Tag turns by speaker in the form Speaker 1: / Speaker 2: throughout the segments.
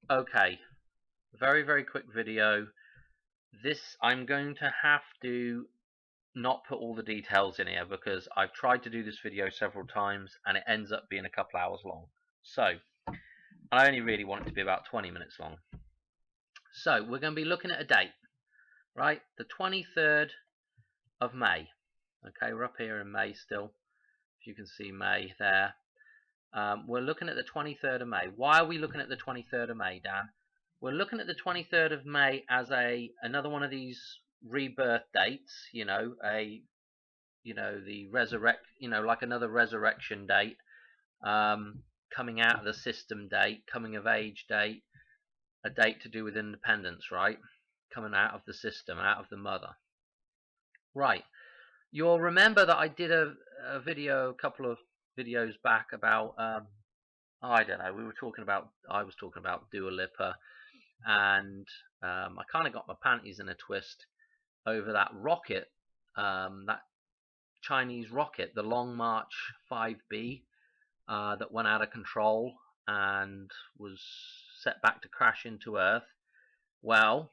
Speaker 1: Okay, very, very quick video. This, I'm going to have to not put all the details in here because I've tried to do this video several times and it ends up being a couple hours long. So, I only really want it to be about 20 minutes long. So, we're going to be looking at a date, right? The 23rd of May. Okay, we're up here in May still. If you can see May there. We're looking at the 23rd of May. Why are we looking at the 23rd of May, Dan? We're looking at the 23rd of May as another one of these rebirth dates, the resurrect, like another resurrection date, coming out of the system date, coming of age date, a date to do with independence, right? Coming out of the system, out of the mother. Right. You'll remember that I did a video, a couple of videos back about, I don't know, I was talking about Dua Lipa, and I kind of got my panties in a twist over that rocket, that Chinese rocket, the Long March 5B, that went out of control and was set back to crash into Earth. Well,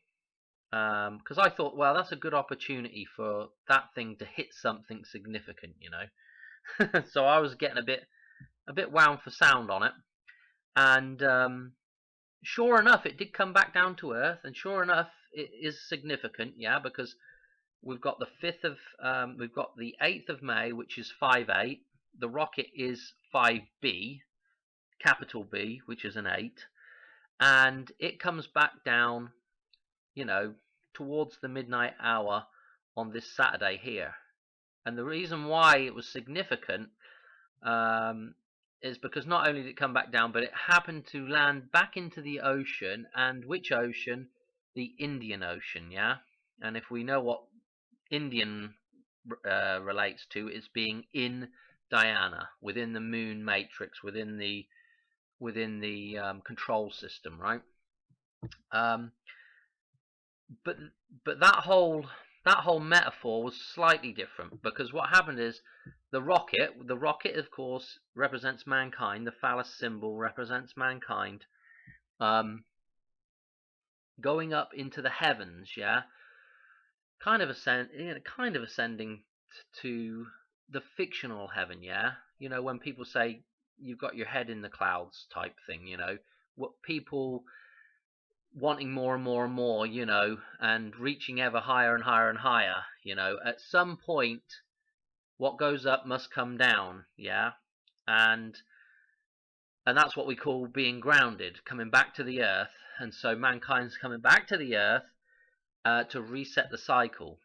Speaker 1: because I thought, well, that's a good opportunity for that thing to hit something significant, So I was getting a bit wound for sound on it, and sure enough, it did come back down to Earth, and sure enough, it is significant, yeah, because we've got we've got the 8th of May, which is 5/8. The rocket is 5B, capital B, which is an 8, and it comes back down, you know, towards the midnight hour on this Saturday here. And the reason why it was significant um, is because not only did it come back down, but it happened to land back into the ocean. And which ocean? The Indian Ocean, yeah? And if we know what Indian relates to, it's being in Diana, within the moon matrix, within the control system, right? Um, but that whole metaphor was slightly different because what happened is the rocket of course represents mankind. The phallus symbol represents mankind, um, going up into the heavens, yeah, kind of ascending to the fictional heaven, yeah. When people say you've got your head in the clouds type thing, what people wanting more and more and more, and reaching ever higher and higher and higher, at some point, what goes up must come down, yeah? And that's what we call being grounded, coming back to the earth. And so mankind's coming back to the earth to reset the cycle.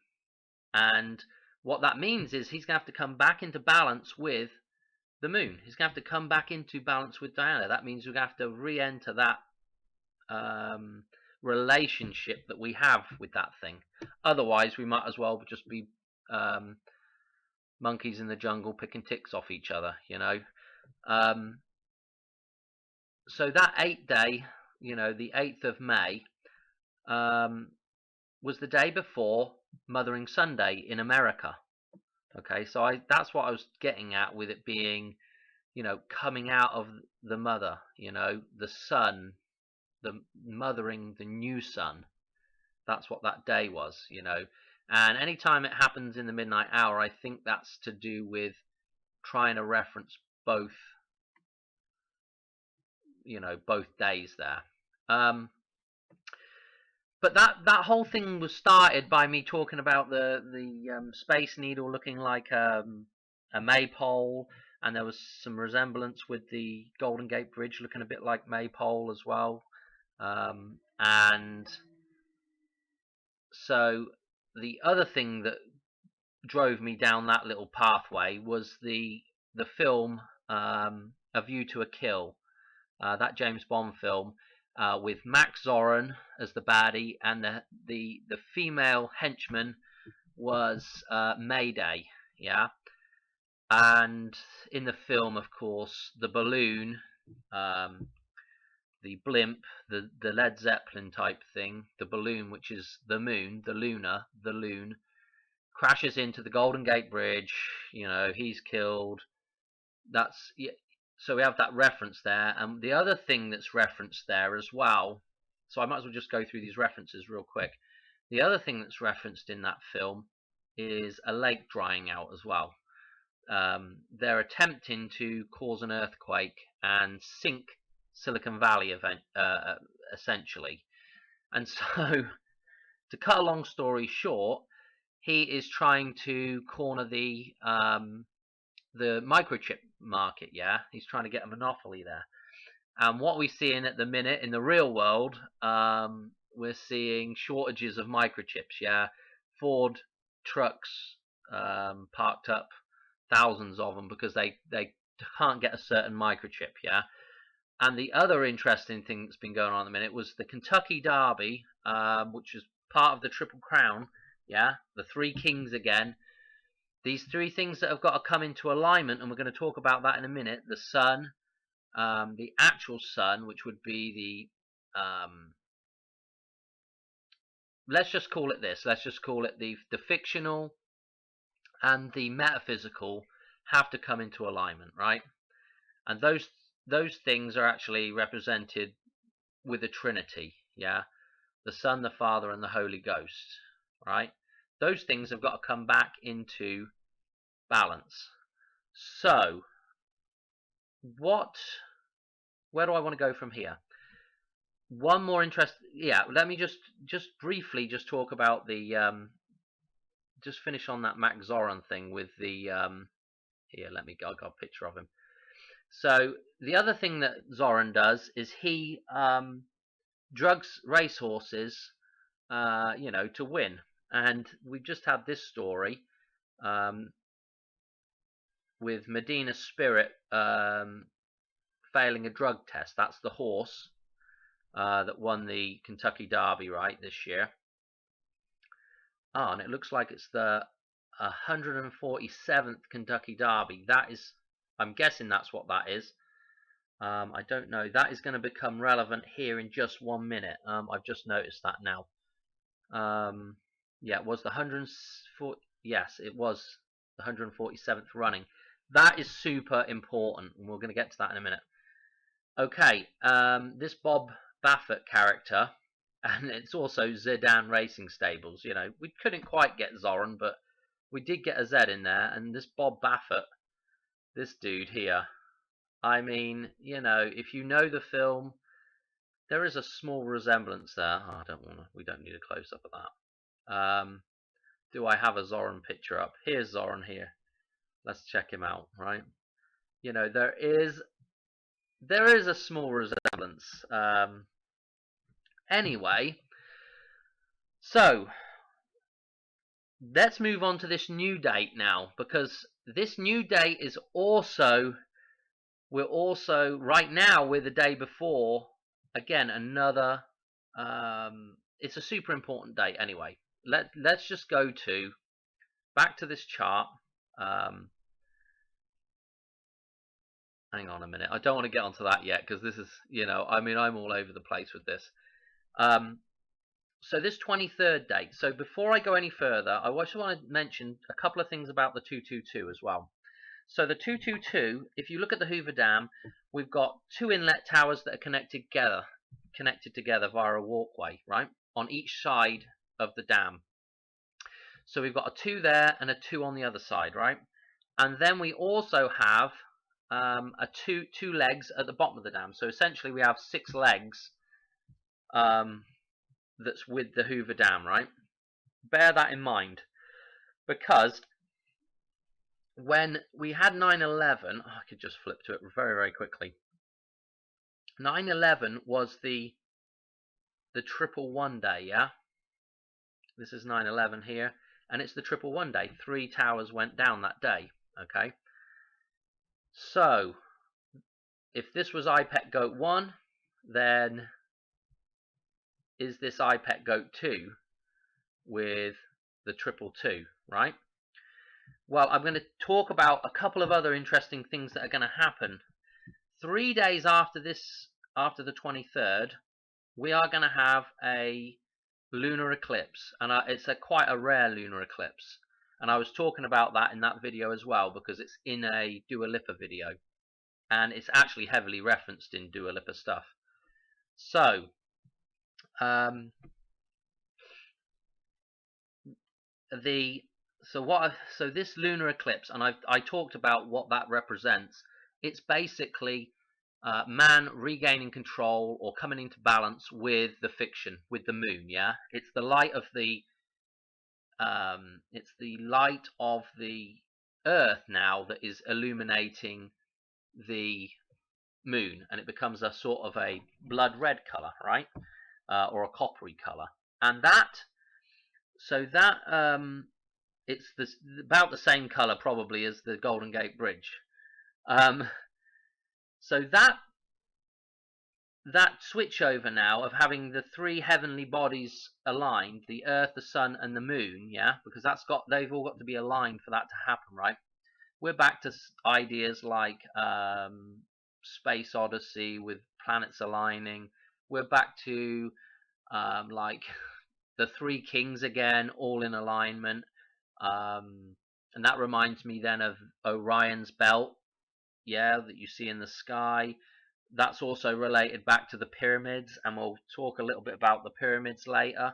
Speaker 1: And what that means is he's going to have to come back into balance with the moon. He's going to have to come back into balance with Diana. That means we're going to have to re-enter that relationship that we have with that thing. Otherwise, we might as well just be monkeys in the jungle picking ticks off each other, Um, so that 8th day, the 8th of May, was the day before Mothering Sunday in America. Okay, so that's what I was getting at with it being, coming out of the mother, the sun, the mothering the new sun. That's what that day was. And anytime it happens in the midnight hour, I think that's to do with trying to reference both days there. But that whole thing was started by me talking about the Space Needle looking like a maypole, and there was some resemblance with the Golden Gate Bridge looking a bit like maypole as well. And so the other thing that drove me down that little pathway was the film A View to a Kill, that James Bond film, with Max Zorin as the baddie, and the female henchman was Mayday, yeah. And in the film, of course, the balloon, the blimp, the Led Zeppelin type thing, the balloon, which is the moon, the loon, crashes into the Golden Gate Bridge. He's killed. That's So we have that reference there, and the other thing that's referenced there as well, so I might as well just go through these references real quick. The other thing that's referenced in that film is a lake drying out as well. They're attempting to cause an earthquake and sink Silicon Valley essentially. And so, to cut a long story short, he is trying to corner the microchip market. Yeah, he's trying to get a monopoly there. And what we're seeing at the minute in the real world, we're seeing shortages of microchips. Yeah, Ford trucks parked up thousands of them because they can't get a certain microchip. Yeah. And the other interesting thing that's been going on at the minute was the Kentucky Derby, which is part of the Triple Crown. Yeah, the Three Kings again. These three things that have got to come into alignment, and we're going to talk about that in a minute. The sun, the actual sun, which would be the, let's just call it this. Let's just call it the fictional and the metaphysical have to come into alignment, right? And those things are actually represented with the Trinity, yeah, the Son, the Father, and the Holy Ghost, right? Those things have got to come back into balance. So, where do I want to go from here? One more let me just briefly just talk about the just finish on that Max Zorin thing with the here, let me go, I got a picture of him. So the other thing that Zorin does is he drugs racehorses, to win. And we've just had this story with Medina Spirit failing a drug test. That's the horse that won the Kentucky Derby, right, this year. And it looks like it's the 147th Kentucky Derby. That is, I'm guessing that's what that is. I don't know. That is going to become relevant here in just 1 minute. I've just noticed that now. Yeah, it was the 140. Yes, it was the 147th running. That is super important, and we're going to get to that in a minute. Okay, this Bob Baffert character, and it's also Zidane Racing Stables. You know, we couldn't quite get Zoran, but we did get a Z in there, and this Bob Baffert, this dude here. I mean, you know, if you know the film, there is a small resemblance there. Oh, we don't need a close-up of that. Do I have a Zoran picture up? Here's Zoran here. Let's check him out, right? You know, there is a small resemblance. Anyway, so let's move on to this new date now, because this new date is also, right now we're the day before, again, another, it's a super important date anyway. Let's just go back to this chart. Hang on a minute. I don't want to get onto that yet, because this is, I mean, I'm all over the place with this. So this 23rd date. So before I go any further, I just want to mention a couple of things about the 222 as well. So the 222, if you look at the Hoover Dam, we've got two inlet towers that are connected together via a walkway, right, on each side of the dam. So we've got a 2 there and a 2 on the other side, right? And then we also have a two legs at the bottom of the dam. So essentially we have 6 legs that's with the Hoover Dam, right? Bear that in mind, because when we had 9/11, I could just flip to it very, very quickly. 9/11 was the 111 day, yeah? This is 9/11 here, and it's the 111 day. 3 towers went down that day, okay? So, if this was IPEC Goat 1, then is this IPEC Goat 2 with the 222, right? Well, I'm going to talk about a couple of other interesting things that are going to happen. 3 days after the 23rd, we are going to have a lunar eclipse, and it's quite a rare lunar eclipse. And I was talking about that in that video as well, because it's in a Dua Lipa video. and it's actually heavily referenced in Dua Lipa stuff. So um, so this lunar eclipse, and I talked about what that represents. It's basically man regaining control or coming into balance with the fiction, with the moon. Yeah, it's the light of the Earth now that is illuminating the moon, and it becomes a sort of a blood red color, right, or a coppery color, and it's about the same color probably as the Golden Gate Bridge. Um, so that switch over now of having the three heavenly bodies aligned, the Earth, the Sun, and the Moon, yeah, because they've all got to be aligned for that to happen, right? We're back to ideas like Space Odyssey with planets aligning. We're back to like the Three Kings again, all in alignment. And that reminds me then of Orion's belt, yeah, that you see in the sky. That's also related back to the pyramids, and we'll talk a little bit about the pyramids later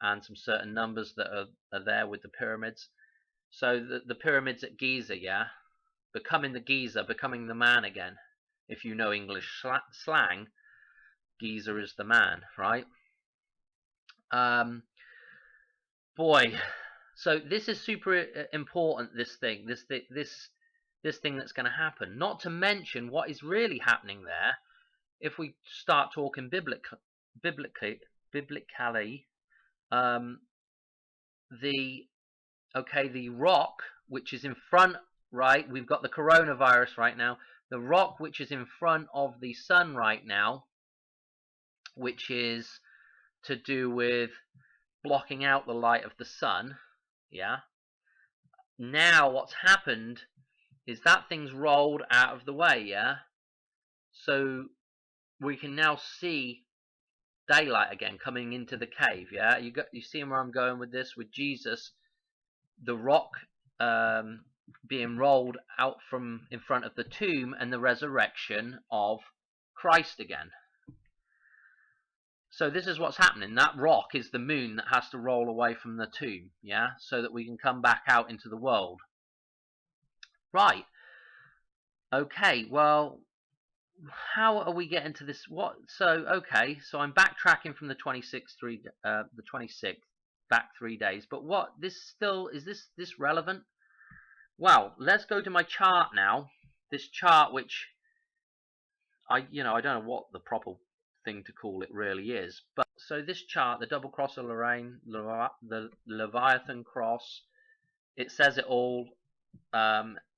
Speaker 1: and some certain numbers that are there with the pyramids. So the pyramids at Giza, yeah, becoming the Giza, becoming the man again. If you know English slang, Giza is the man, right? Boy, so this is super important. This thing that's going to happen. Not to mention what is really happening there. If we start talking biblically, the rock which is in front, right? We've got the coronavirus right now. The rock which is in front of the sun right now, which is to do with blocking out the light of the sun, yeah. Now what's happened is that thing's rolled out of the way, yeah. So we can now see daylight again coming into the cave, yeah. You see where I'm going with this, with Jesus, the rock being rolled out from in front of the tomb, and the resurrection of Christ again. So this is what's happening. That rock is the moon that has to roll away from the tomb, yeah, so that we can come back out into the world. Right. Okay, well, how are we getting to this? Okay, so I'm backtracking from the 26th back 3 days. But is this relevant? Well, let's go to my chart now. This chart, which I don't know what the proper thing to call it really is, but so this chart, the double cross of Lorraine, the Leviathan cross, it says it all.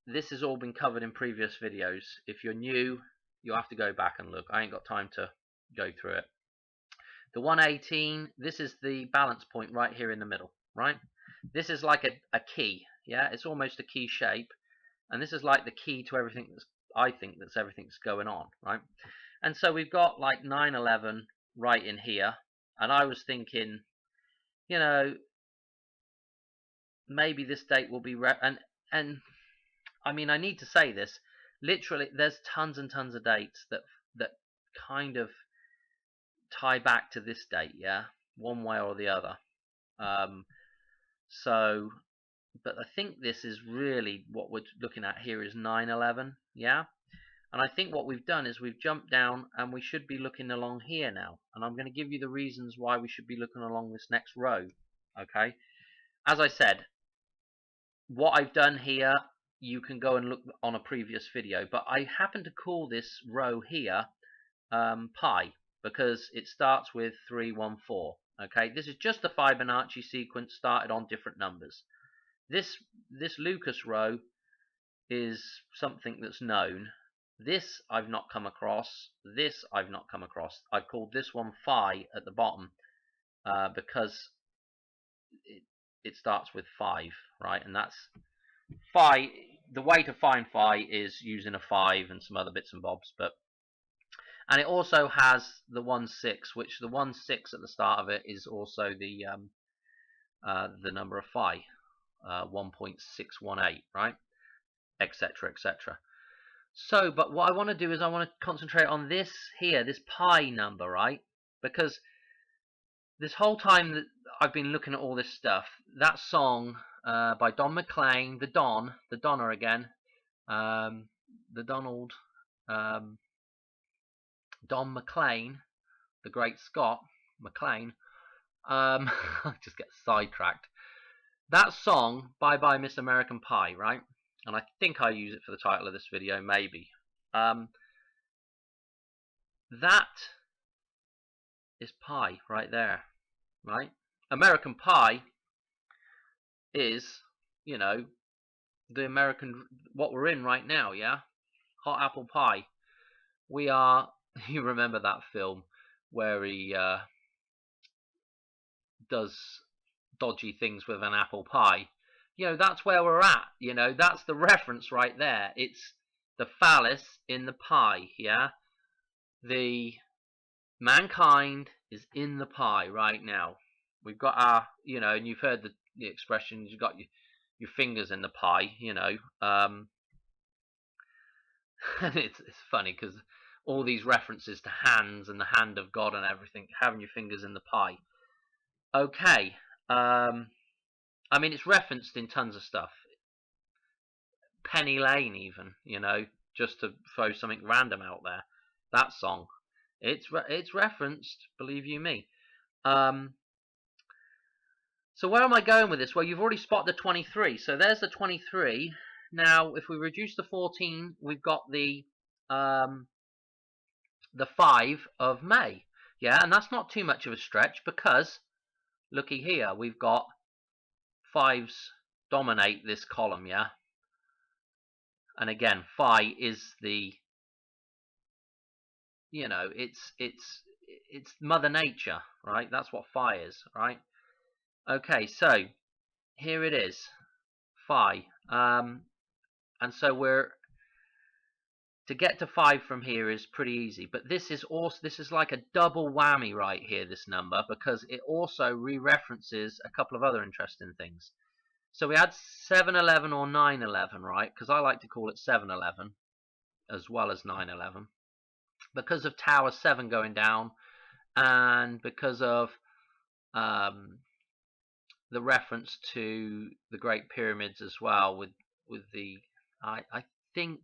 Speaker 1: This has all been covered in previous videos. If you're new, you'll have to go back and look. I ain't got time to go through it. The 118, this is the balance point right here in the middle, right? This is like a key, yeah? It's almost a key shape, and this is like the key to everything everything's going on, right? And so we've got like 9/11 right in here, and I was thinking, maybe this date will be and I mean, I need to say this. Literally, there's tons and tons of dates that kind of tie back to this date, yeah, one way or the other. But I think this is really what we're looking at here is 9/11, yeah. And I think what we've done is we've jumped down, and we should be looking along here now. And I'm going to give you the reasons why we should be looking along this next row. Okay. As I said, what I've done here, you can go and look on a previous video, but I happen to call this row here pi, because it starts with 314. Okay, this is just the Fibonacci sequence started on different numbers. This Lucas row is something that's known. This I've not come across. This I've not come across. I've called this one phi at the bottom because it starts with 5, right? And that's phi. The way to find phi is using a 5 and some other bits and bobs, and it also has the 1/6, which the 1/6 at the start of it is also the number of phi, 1.618, right, etc., etc. So, but what I want to do is I want to concentrate on this here, this pi number, right? Because this whole time that I've been looking at all this stuff, that song by Don McLean, the Donner again, the Donald, um, Don McLean, the great Scott McLean. I just get sidetracked. That song, Bye Bye Miss American Pie, right? And I think I use it for the title of this video, maybe. That is pie right there, right? American Pie is, you know, the American, what we're in right now, yeah? Hot apple pie. We are, you remember that film where he does dodgy things with an apple pie? You know, that's where we're at, you know, that's the reference right there. It's the phallus in the pie, yeah? The mankind is in the pie right now. We've got our, you know, and you've heard the expression, you've got your fingers in the pie, you know. And it's funny because all these references to hands and the hand of God and everything, having your fingers in the pie. Okay, I mean, it's referenced in tons of stuff. Penny Lane, even, you know, just to throw something random out there. That song, it's referenced, believe you me. So where am I going with this? Well, you've already spotted the 23. So there's the 23. Now, if we reduce the 14, we've got the 5 of May. Yeah, and that's not too much of a stretch because, looky here, we've got 5s dominate this column, yeah? And again, phi is the, you know, it's Mother Nature, right? That's what phi is, right? Okay, so here it is, phi. And so to get to 5 from here is pretty easy, but this is like a double whammy right here, this number, because it also re-references a couple of other interesting things. So we had 711 or 911, right? Because I like to call it 711 as well as 911, because of Tower 7 going down, and because of the reference to the Great Pyramids as well, with the I think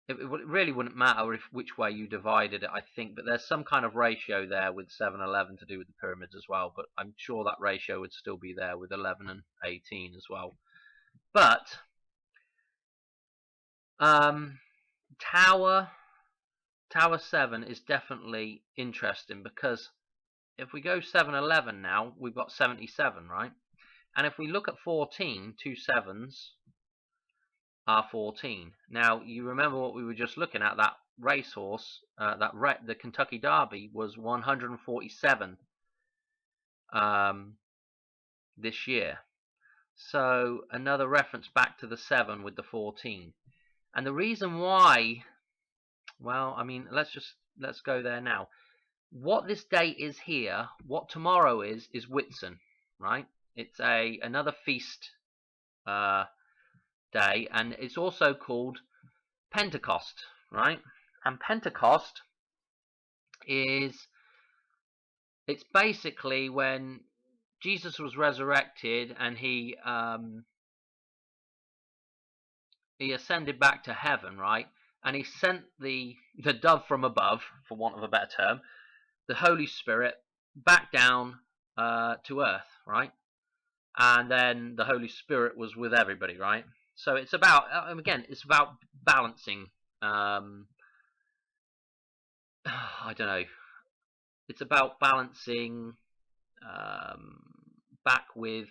Speaker 1: it really wouldn't matter which way you divided it, I think, but there's some kind of ratio there with 7-11 to do with the pyramids as well, but I'm sure that ratio would still be there with 11 and 18 as well. But Tower 7 is definitely interesting, because if we go 7-11 now, we've got 77, right? And if we look at 14, 2 7s are 14. Now, you remember what we were just looking at, that racehorse, the Kentucky Derby was 147 this year. So another reference back to the 7 with the 14. And the reason why, well, I mean, let's go there now. What this date is here, what tomorrow is Whitsun, right? It's another feast day, and it's also called Pentecost, right? And Pentecost it's basically when Jesus was resurrected and he ascended back to heaven, right? And he sent the dove from above, for want of a better term, the Holy Spirit, back down to earth, right? And then the Holy Spirit was with everybody, right? So it's about, again, it's about balancing, I don't know, it's about balancing back with,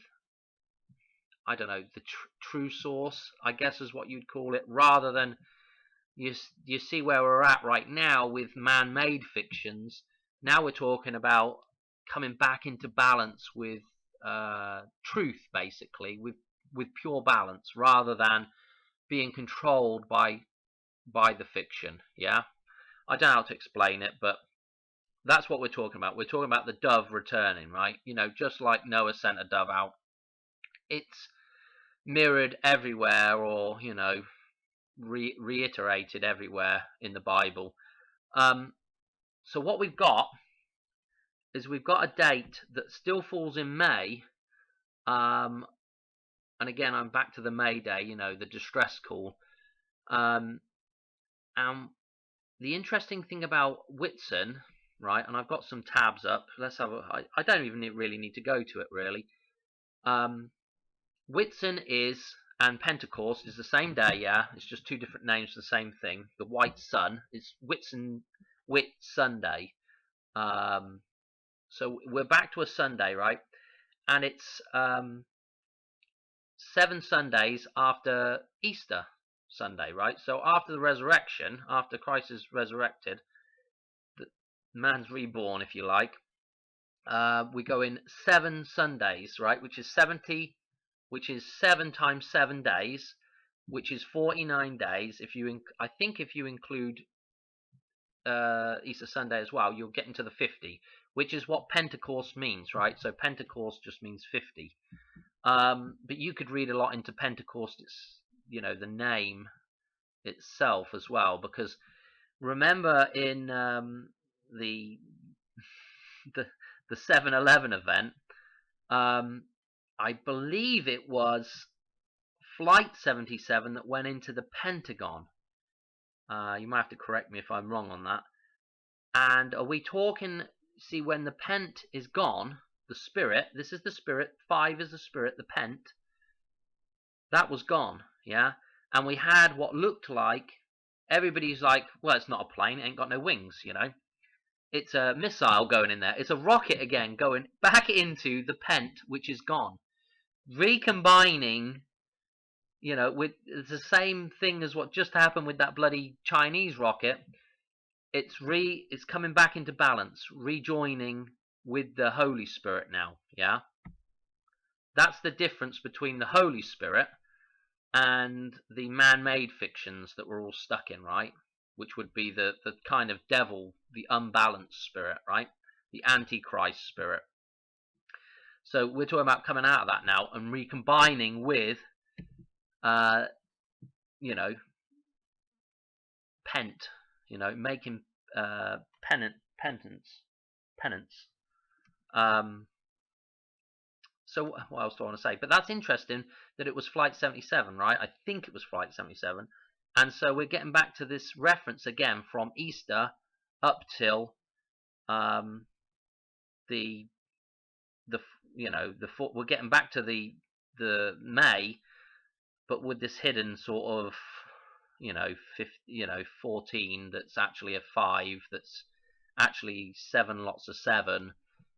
Speaker 1: I don't know, the true source, I guess is what you'd call it, rather than, you see where we're at right now with man-made fictions. Now we're talking about coming back into balance with truth, basically, with pure balance, rather than being controlled by the fiction. Yeah, I don't know how to explain it, but that's what we're talking about. We're talking about the dove returning, right? You know, just like Noah sent a dove out, it's mirrored everywhere, or, you know, reiterated everywhere in the Bible. So what we've got is we've got a date that still falls in May. And again, I'm back to the May Day, the distress call. And the interesting thing about Whitsun, right, and I've got some tabs up. Let's have I don't even really need to go to it, really. Whitsun and Pentecost is the same day, yeah. It's just two different names for the same thing. The White Sun. It's Whit Sunday. So we're back to a Sunday, right? And it's 7 Sundays after Easter Sunday, right? So after the resurrection, after Christ is resurrected, the man's reborn, if you like, we go in 7 Sundays, right? Which is 70, which is 7 times 7 days, which is 49 days. I think if you include Easter Sunday as well, you'll get into the 50, which is what Pentecost means, right? So Pentecost just means 50. But you could read a lot into Pentecost. It's, the name itself as well, because remember in the 7/11 event, I believe it was Flight 77 that went into the Pentagon. You might have to correct me if I'm wrong on that. And are we talking, see, when the pent is gone, the spirit, this is the spirit, 5 is the spirit, the pent, that was gone, yeah? And we had what looked like, everybody's like, well, it's not a plane, it ain't got no wings, It's a missile going in there. It's a rocket again going back into the pent, which is gone. Recombining, with the same thing as what just happened with that bloody Chinese rocket. It's coming back into balance, rejoining with the Holy Spirit now, yeah? That's the difference between the Holy Spirit and the man-made fictions that we're all stuck in, right? Which would be the kind of devil, the unbalanced spirit, right? The Antichrist spirit. So we're talking about coming out of that now and recombining with, pent, making penance. So what else do I want to say? But that's interesting that it was Flight 77, right? I think it was Flight 77. And so we're getting back to this reference again from Easter up till we're getting back to the May, but with this hidden sort of 14 that's actually a 5, that's actually 7 lots of 7,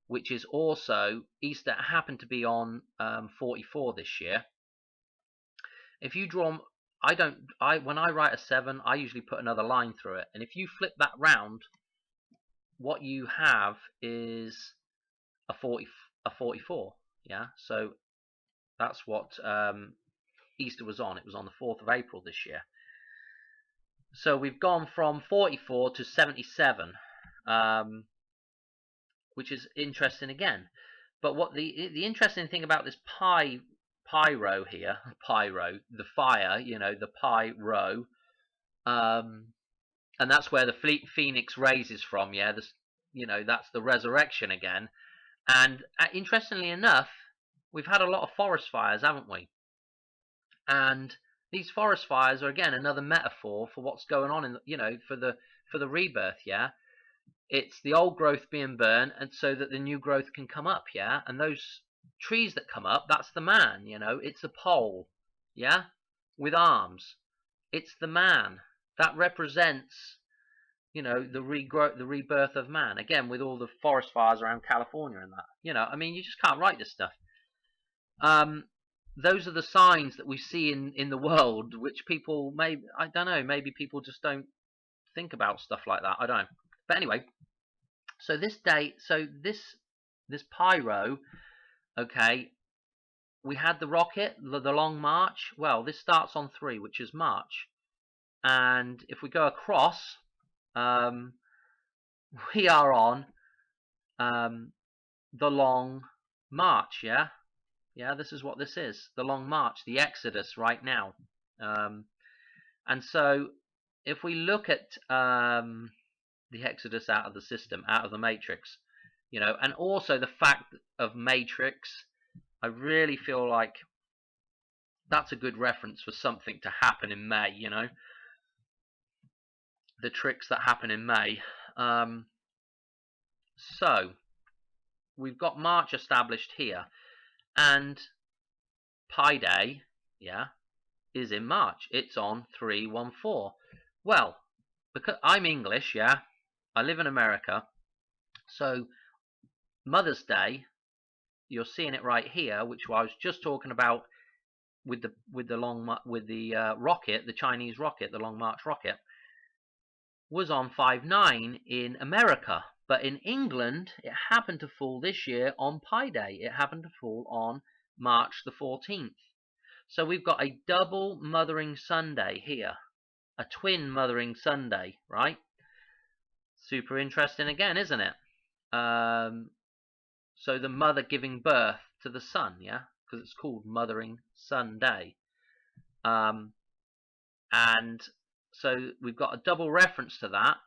Speaker 1: which is also Easter happened to be on 44 this year. If you draw, when I write a 7, I usually put another line through it, and if you flip that round, what you have is a 44. Yeah, so that's what Easter was on. It was on the 4th of April this year. So we've gone from 44 to 77, which is interesting again. But what the interesting thing about this pyro here, the fire, the pyro, and that's where the phoenix raises from, yeah. That's the resurrection again. And interestingly enough, we've had a lot of forest fires, haven't we? And these forest fires are again another metaphor for what's going on in for the rebirth, yeah. It's the old growth being burned, and so that the new growth can come up, yeah. And those trees that come up, that's the man, It's a pole, yeah, with arms. It's the man that represents, the rebirth of man. Again, with all the forest fires around California and that, you just can't write this stuff. Those are the signs that we see in the world, which people maybe people just don't think about stuff like that. I don't know. But anyway, so this pyro, okay, we had the rocket, the long march. Well, this starts on 3, which is March. And if we go across, we are on the long march, yeah? Yeah, this is what this is, the long march, the Exodus right now. And so if we look at the exodus out of the system, out of the matrix, and also the fact of matrix, I really feel like that's a good reference for something to happen in May, the tricks that happen in May. So we've got March established here, and Pi Day, is in March. It's on 314. Well, because I'm English, I live in America, so Mother's Day, you're seeing it right here, which I was just talking about with the rocket, the Chinese rocket, the Long March rocket, was on 5/9 in America. But in England, it happened to fall this year on Pi Day. It happened to fall on March the 14th. So we've got a double Mothering Sunday here, a twin Mothering Sunday, right? Super interesting again, isn't it? So the mother giving birth to the son, because it's called Mothering Sunday. And so we've got a double reference to that.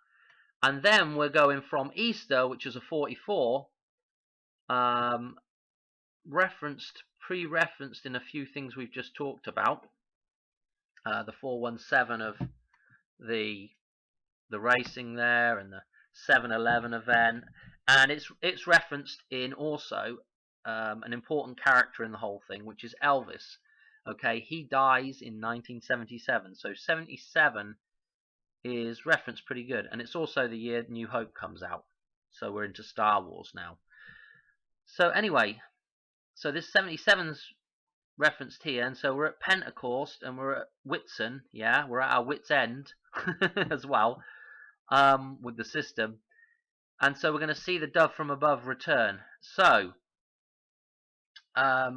Speaker 1: And then we're going from Easter, which is a 44, pre-referenced in a few things we've just talked about. The 417 of the racing there, and the 7-Eleven event, and it's referenced in also an important character in the whole thing, which is Elvis. Okay, he dies in 1977, so 77 is referenced pretty good, and it's also the year New Hope comes out, so we're into Star Wars now. So anyway, so this 77's referenced here, and so we're at Pentecost, and we're at Whitsun, we're at our wit's end as well, with the system, and so we're going to see the dove from above return. So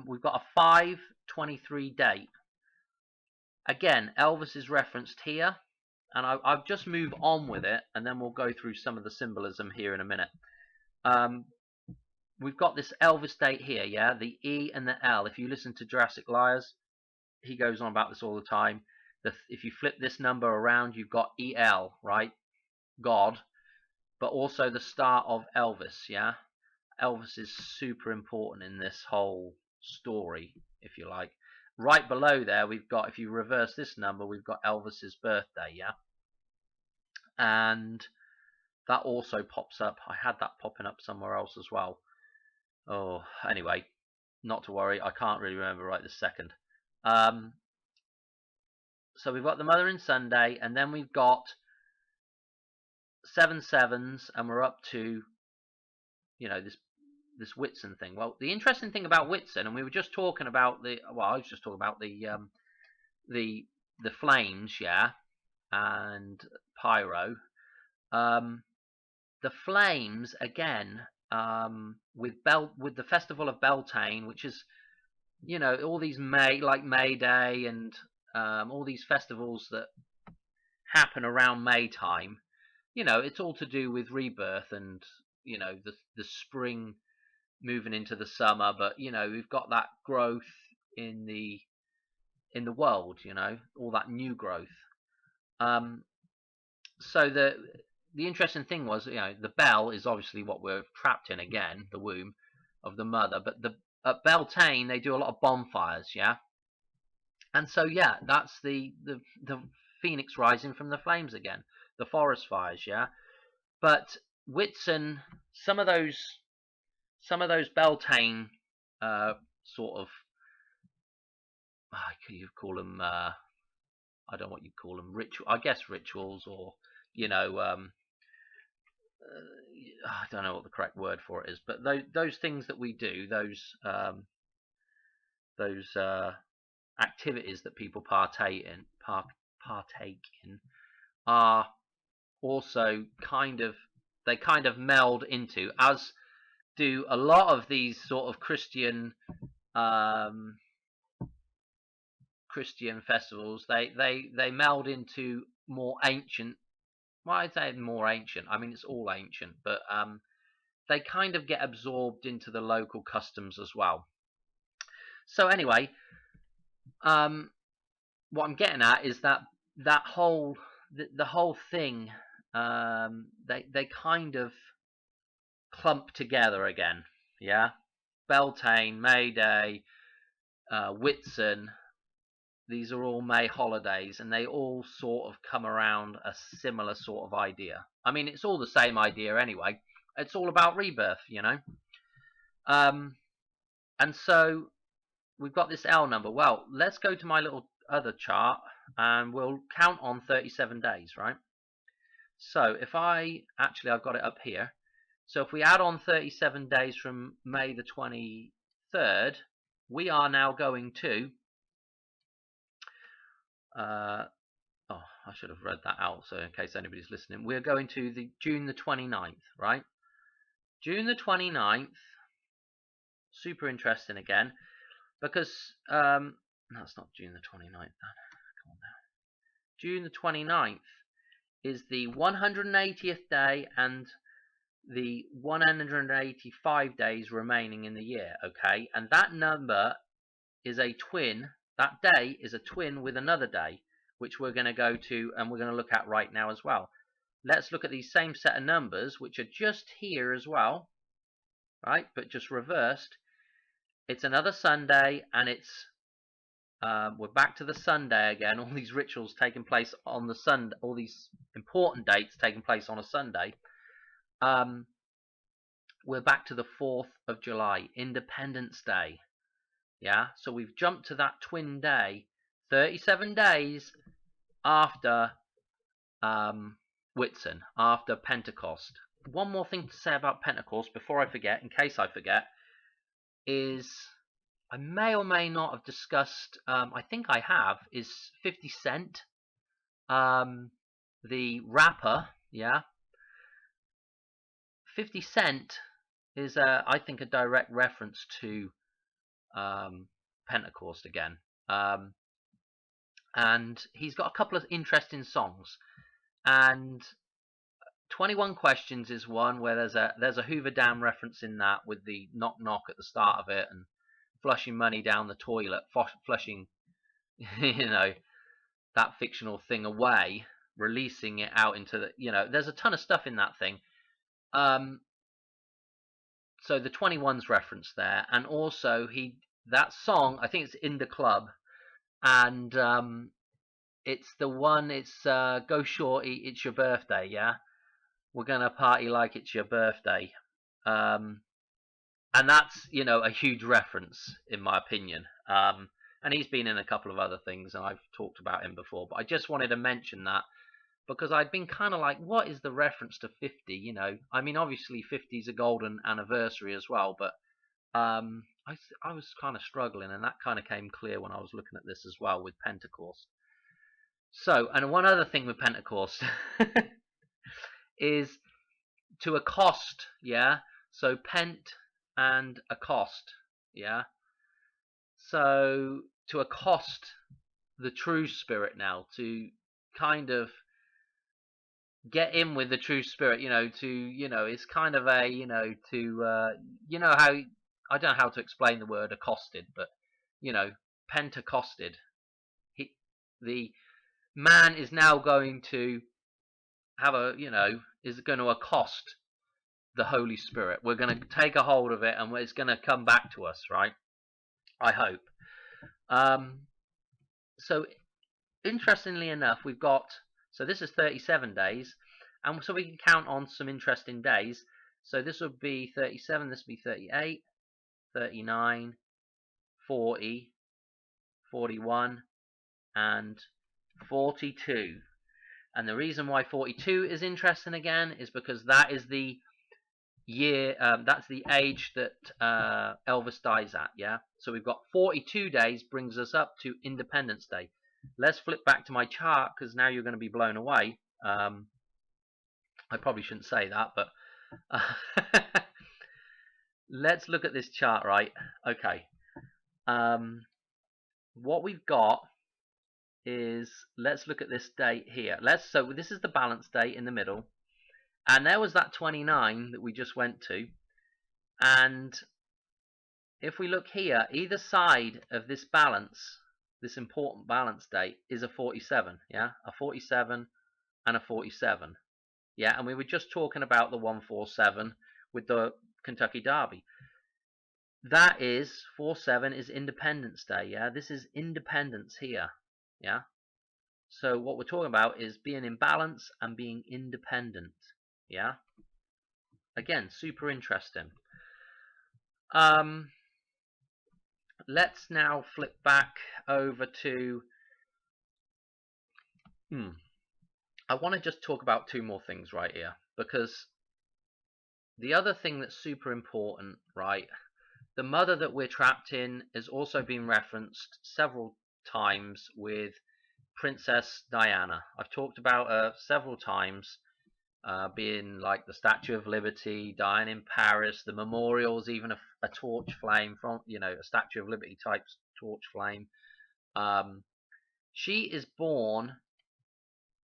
Speaker 1: we've got a 5/23 date. Again, Elvis is referenced here, and I've just moved on with it, and then we'll go through some of the symbolism here in a minute. We've got this Elvis date here, the E and the L. If you listen to Jurassic Liars, he goes on about this all the time. If you flip this number around, you've got EL, right? God, but also the star of Elvis, Elvis is super important in this whole story, if you like. Right below there, we've got, if you reverse this number, we've got Elvis's birthday, and that also pops up. I had that popping up somewhere else as well. Oh, anyway, not to worry, I can't really remember right this second. So we've got the Mothering Sunday, and then we've got 7 sevens, and we're up to, this Whitsun thing. Well, the interesting thing about Whitsun, and we were just talking about I was just talking about the flames, and pyro. The flames again, with the festival of Beltane, which is, all these May Day and all these festivals that happen around May time. It's all to do with rebirth and the spring moving into the summer, but we've got that growth in the world, all that new growth. So the interesting thing was, the bell is obviously what we're trapped in again, the womb of the mother, but at Beltane they do a lot of bonfires, and so that's the phoenix rising from the flames again, the forest fires, but Whitsun, some of those Beltane sort of, you call them, I don't know what you call them, I guess rituals, or I don't know what the correct word for it is, but those things that we do, those activities that people partake in, are also kind of meld into, as do a lot of these sort of Christian festivals. They meld into more ancient. Well, I'd say more ancient. I mean, it's all ancient, but they kind of get absorbed into the local customs as well. So anyway, what I'm getting at is that that whole the whole thing, they kind of clump together again. Yeah, Beltane, May Day, Whitsun. These are all May holidays, and they all sort of come around a similar sort of idea. I mean, it's all the same idea anyway. It's all about rebirth, you know. And so we've got this L number. Well, let's go to my little other chart, and we'll count on 37 days, right? So if I've got it up here. So if we add on 37 days from May the 23rd, we are now going to, oh, I should have read that out, so in case anybody's listening, we're going to the June the 29th, right? June the 29th, super interesting again, because, no, it's not June the 29th, come on now. June the 29th is the 180th day and the 185 days remaining in the year, okay? And that number is a twin, that day is a twin with another day, which we're going to go to and we're going to look at right now as well. Let's look at these same set of numbers, which are just here as well, right? But just reversed. It's another Sunday, and it's we're back to the Sunday again. All these rituals taking place on the Sunday, all these important dates taking place on a Sunday. We're back to the 4th of July, Independence Day. Yeah, so we've jumped to that twin day, 37 days after Whitsun, after Pentecost. One more thing to say about Pentecost before I forget, in case I forget, is I may or may not have discussed, I think I have, is 50 Cent, the rapper, yeah. 50 Cent is, I think, a direct reference to Pentecost again. And he's got a couple of interesting songs. And 21 Questions is one where there's a Hoover Dam reference in that, with the knock knock at the start of it and flushing money down the toilet, flushing, you know, that fictional thing away, releasing it out into the, you know, there's a ton of stuff in that thing. So the 21's reference there, and also that song, I think it's In the Club, and it's the one, it's Go Shorty, It's Your Birthday, yeah? We're gonna party like it's your birthday. And that's, you know, a huge reference, in my opinion. And he's been in a couple of other things, and I've talked about him before, but I just wanted to mention that, because I'd been kind of like, what is the reference to 50, you know? I mean, obviously 50 is a golden anniversary as well, but I was kind of struggling, and that kind of came clear when I was looking at this as well with Pentecost. So, and one other thing with Pentecost is to accost, yeah? So pent and accost, yeah? So to accost the true spirit now, to kind of get in with the true spirit, you know, to, you know, it's kind of a, you know, to, you know how, I don't know how to explain the word accosted, but, you know, Pentecosted. The man is now going to have a, you know, is going to accost the Holy Spirit. We're going to take a hold of it, and it's going to come back to us, right? I hope. So interestingly enough, we've got, so this is 37 days, and so we can count on some interesting days. So this would be 37, this would be 38, 39, 40, 41, and 42. And the reason why 42 is interesting again is because that is the year, that's the age that Elvis dies at, yeah? So we've got 42 days, brings us up to Independence Day. Let's flip back to my chart, because now you're going to be blown away. I probably shouldn't say that, but let's look at this chart, right? Okay. What we've got is, let's look at this date here. So this is the balance date in the middle, and there was that 29 that we just went to, and if we look here, either side of this balance, this important balance date is a 47, yeah, a 47 and a 47, yeah, and we were just talking about the 147 with the Kentucky Derby. That is 47 is Independence Day, yeah. This is independence here, yeah. So what we're talking about is being in balance and being independent, yeah. Again, super interesting. Let's now flip back over to. I want to just talk about two more things right here, because the other thing that's super important, right? The mother that we're trapped in has also been referenced several times with Princess Diana. I've talked about her several times, being like the Statue of Liberty, dying in Paris, the memorials, even a torch flame from, a Statue of Liberty type torch flame. She is born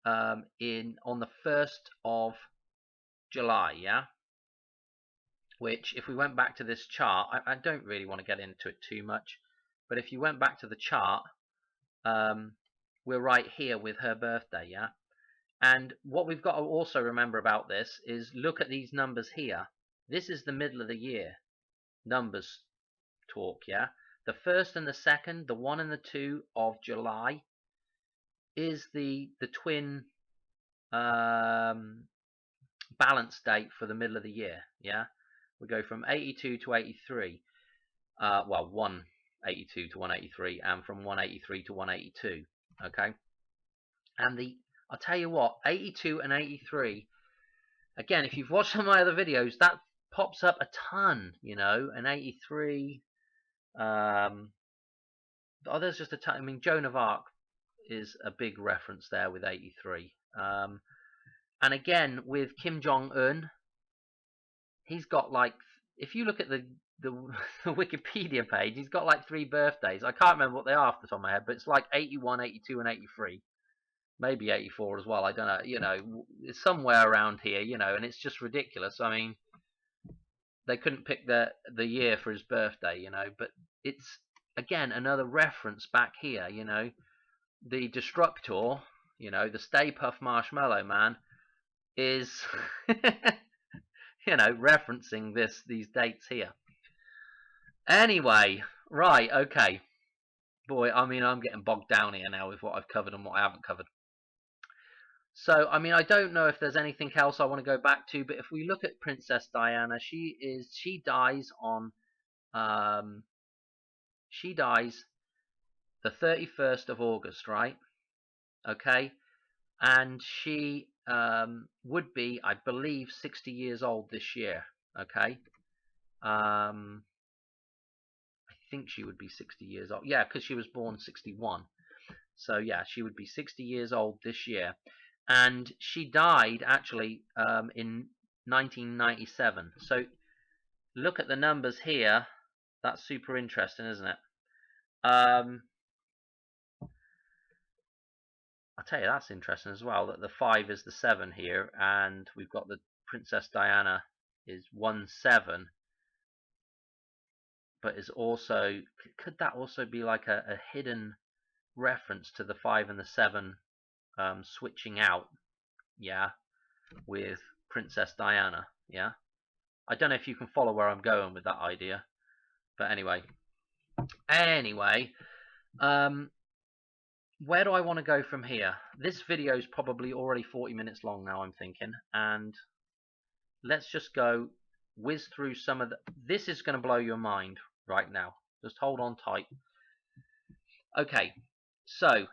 Speaker 1: on the 1st of July, yeah? Which, if we went back to this chart, I don't really want to get into it too much, but if you went back to the chart, we're right here with her birthday, yeah? And what we've got to also remember about this is look at these numbers here. This is the middle of the year numbers talk, yeah? The 1st and the 2nd, the 1 and the 2 of July is the twin balance date for the middle of the year, yeah? We go from 82 to 83. 182 to 183, and from 183 to 182. Okay, and I'll tell you what, 82 and 83. Again, if you've watched some of my other videos, that pops up a ton, and 83. There's just a ton. I mean, Joan of Arc is a big reference there with 83. And again, with Kim Jong-un, he's got like, if you look at the Wikipedia page, he's got like 3 birthdays. I can't remember what they are off the top of my head, but it's like 81, 82, and 83. Maybe 84 as well. I don't know. It's somewhere around here, and it's just ridiculous. I mean, they couldn't pick the year for his birthday, but it's, again, another reference back here, The Destructor, the Stay Puft Marshmallow Man is, referencing these dates here. Anyway, right, okay. Boy, I mean, I'm getting bogged down here now with what I've covered and what I haven't covered. So, I mean, I don't know if there's anything else I want to go back to, but if we look at Princess Diana, she dies the 31st of August, right? Okay, and she would be, I believe, 60 years old this year. Okay, I think she would be 60 years old. Yeah, because she was born 61. So yeah, she would be 60 years old this year. And she died actually in 1997. So look at the numbers here. That's super interesting, isn't it? I'll tell you, that's interesting as well, that the 5 is the 7 here, and we've got the Princess Diana is 1-7. But is also, could that also be like a hidden reference to the 5 and the 7 switching out, yeah, with Princess Diana, yeah? I don't know if you can follow where I'm going with that idea, but anyway, where do I want to go from here? This video is probably already 40 minutes long now, I'm thinking, and let's just go whiz through some of this is going to blow your mind right now. Just hold on tight. Okay, so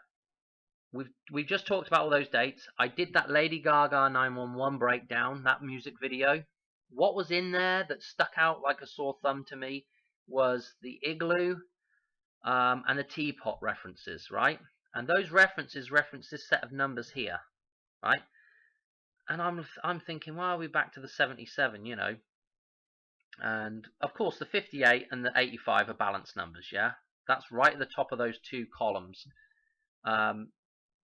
Speaker 1: we just talked about all those dates. I did that Lady Gaga 911 breakdown, that music video. What was in there that stuck out like a sore thumb to me was the igloo and the teapot references, right? And those references reference this set of numbers here, right? And I'm thinking, well, we're back to the 77, And of course, the 58 and the 85 are balanced numbers, yeah? That's right at the top of those 2 columns.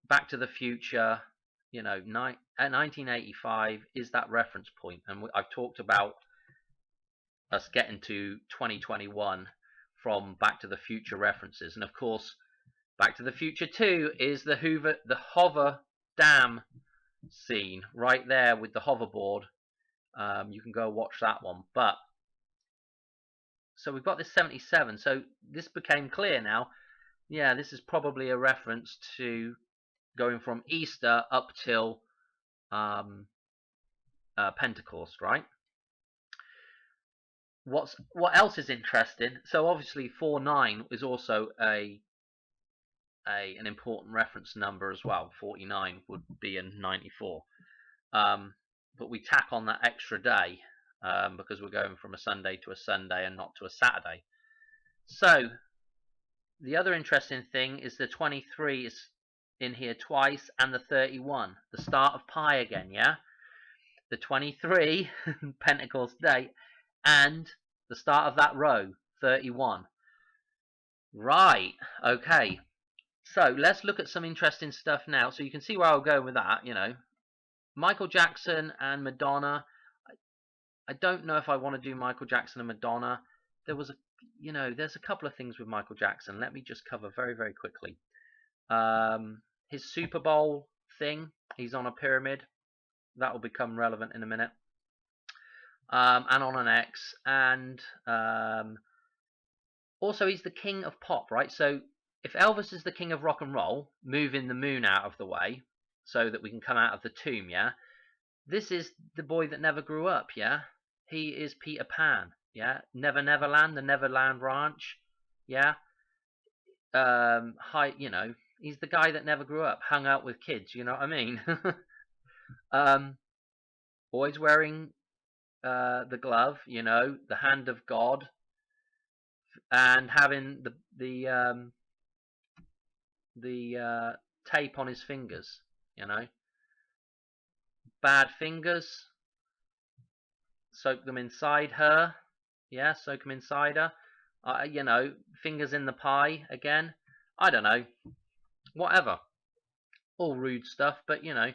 Speaker 1: Back to the Future, 1985 is that reference point, and I've talked about us getting to 2021 from Back to the Future references, and of course Back to the Future 2 is the Hoover Dam scene right there with the hoverboard. You can go watch that one. But so we've got this 77. So this became clear now. Yeah, this is probably a reference to going from Easter up till Pentecost, right? What else is interesting? So obviously 49 is also an important reference number as well. 49 would be in 94. But we tack on that extra day because we're going from a Sunday to a Sunday and not to a Saturday. So the other interesting thing is the 23 is in here twice, and the 31, the start of pi again, yeah? The 23, Pentecost date, and the start of that row, 31. Right, okay. So let's look at some interesting stuff now. So you can see where I'll go with that, you know. Michael Jackson and Madonna. I don't know if I want to do Michael Jackson and Madonna. There's a couple of things with Michael Jackson. Let me just cover very, very quickly. His Super Bowl thing, he's on a pyramid. That will become relevant in a minute. And on an X. And also he's the king of pop, right? So if Elvis is the king of rock and roll, moving the moon out of the way so that we can come out of the tomb, yeah? This is the boy that never grew up, yeah? He is Peter Pan, yeah? Never Neverland, the Neverland Ranch, yeah? He's the guy that never grew up, hung out with kids, you know what I mean? Always wearing the glove, you know, the hand of God, and having the tape on his fingers, you know. Bad fingers, soak them inside her, yeah, soak them inside her. Fingers in the pie again. I don't know, whatever. All rude stuff, but you know.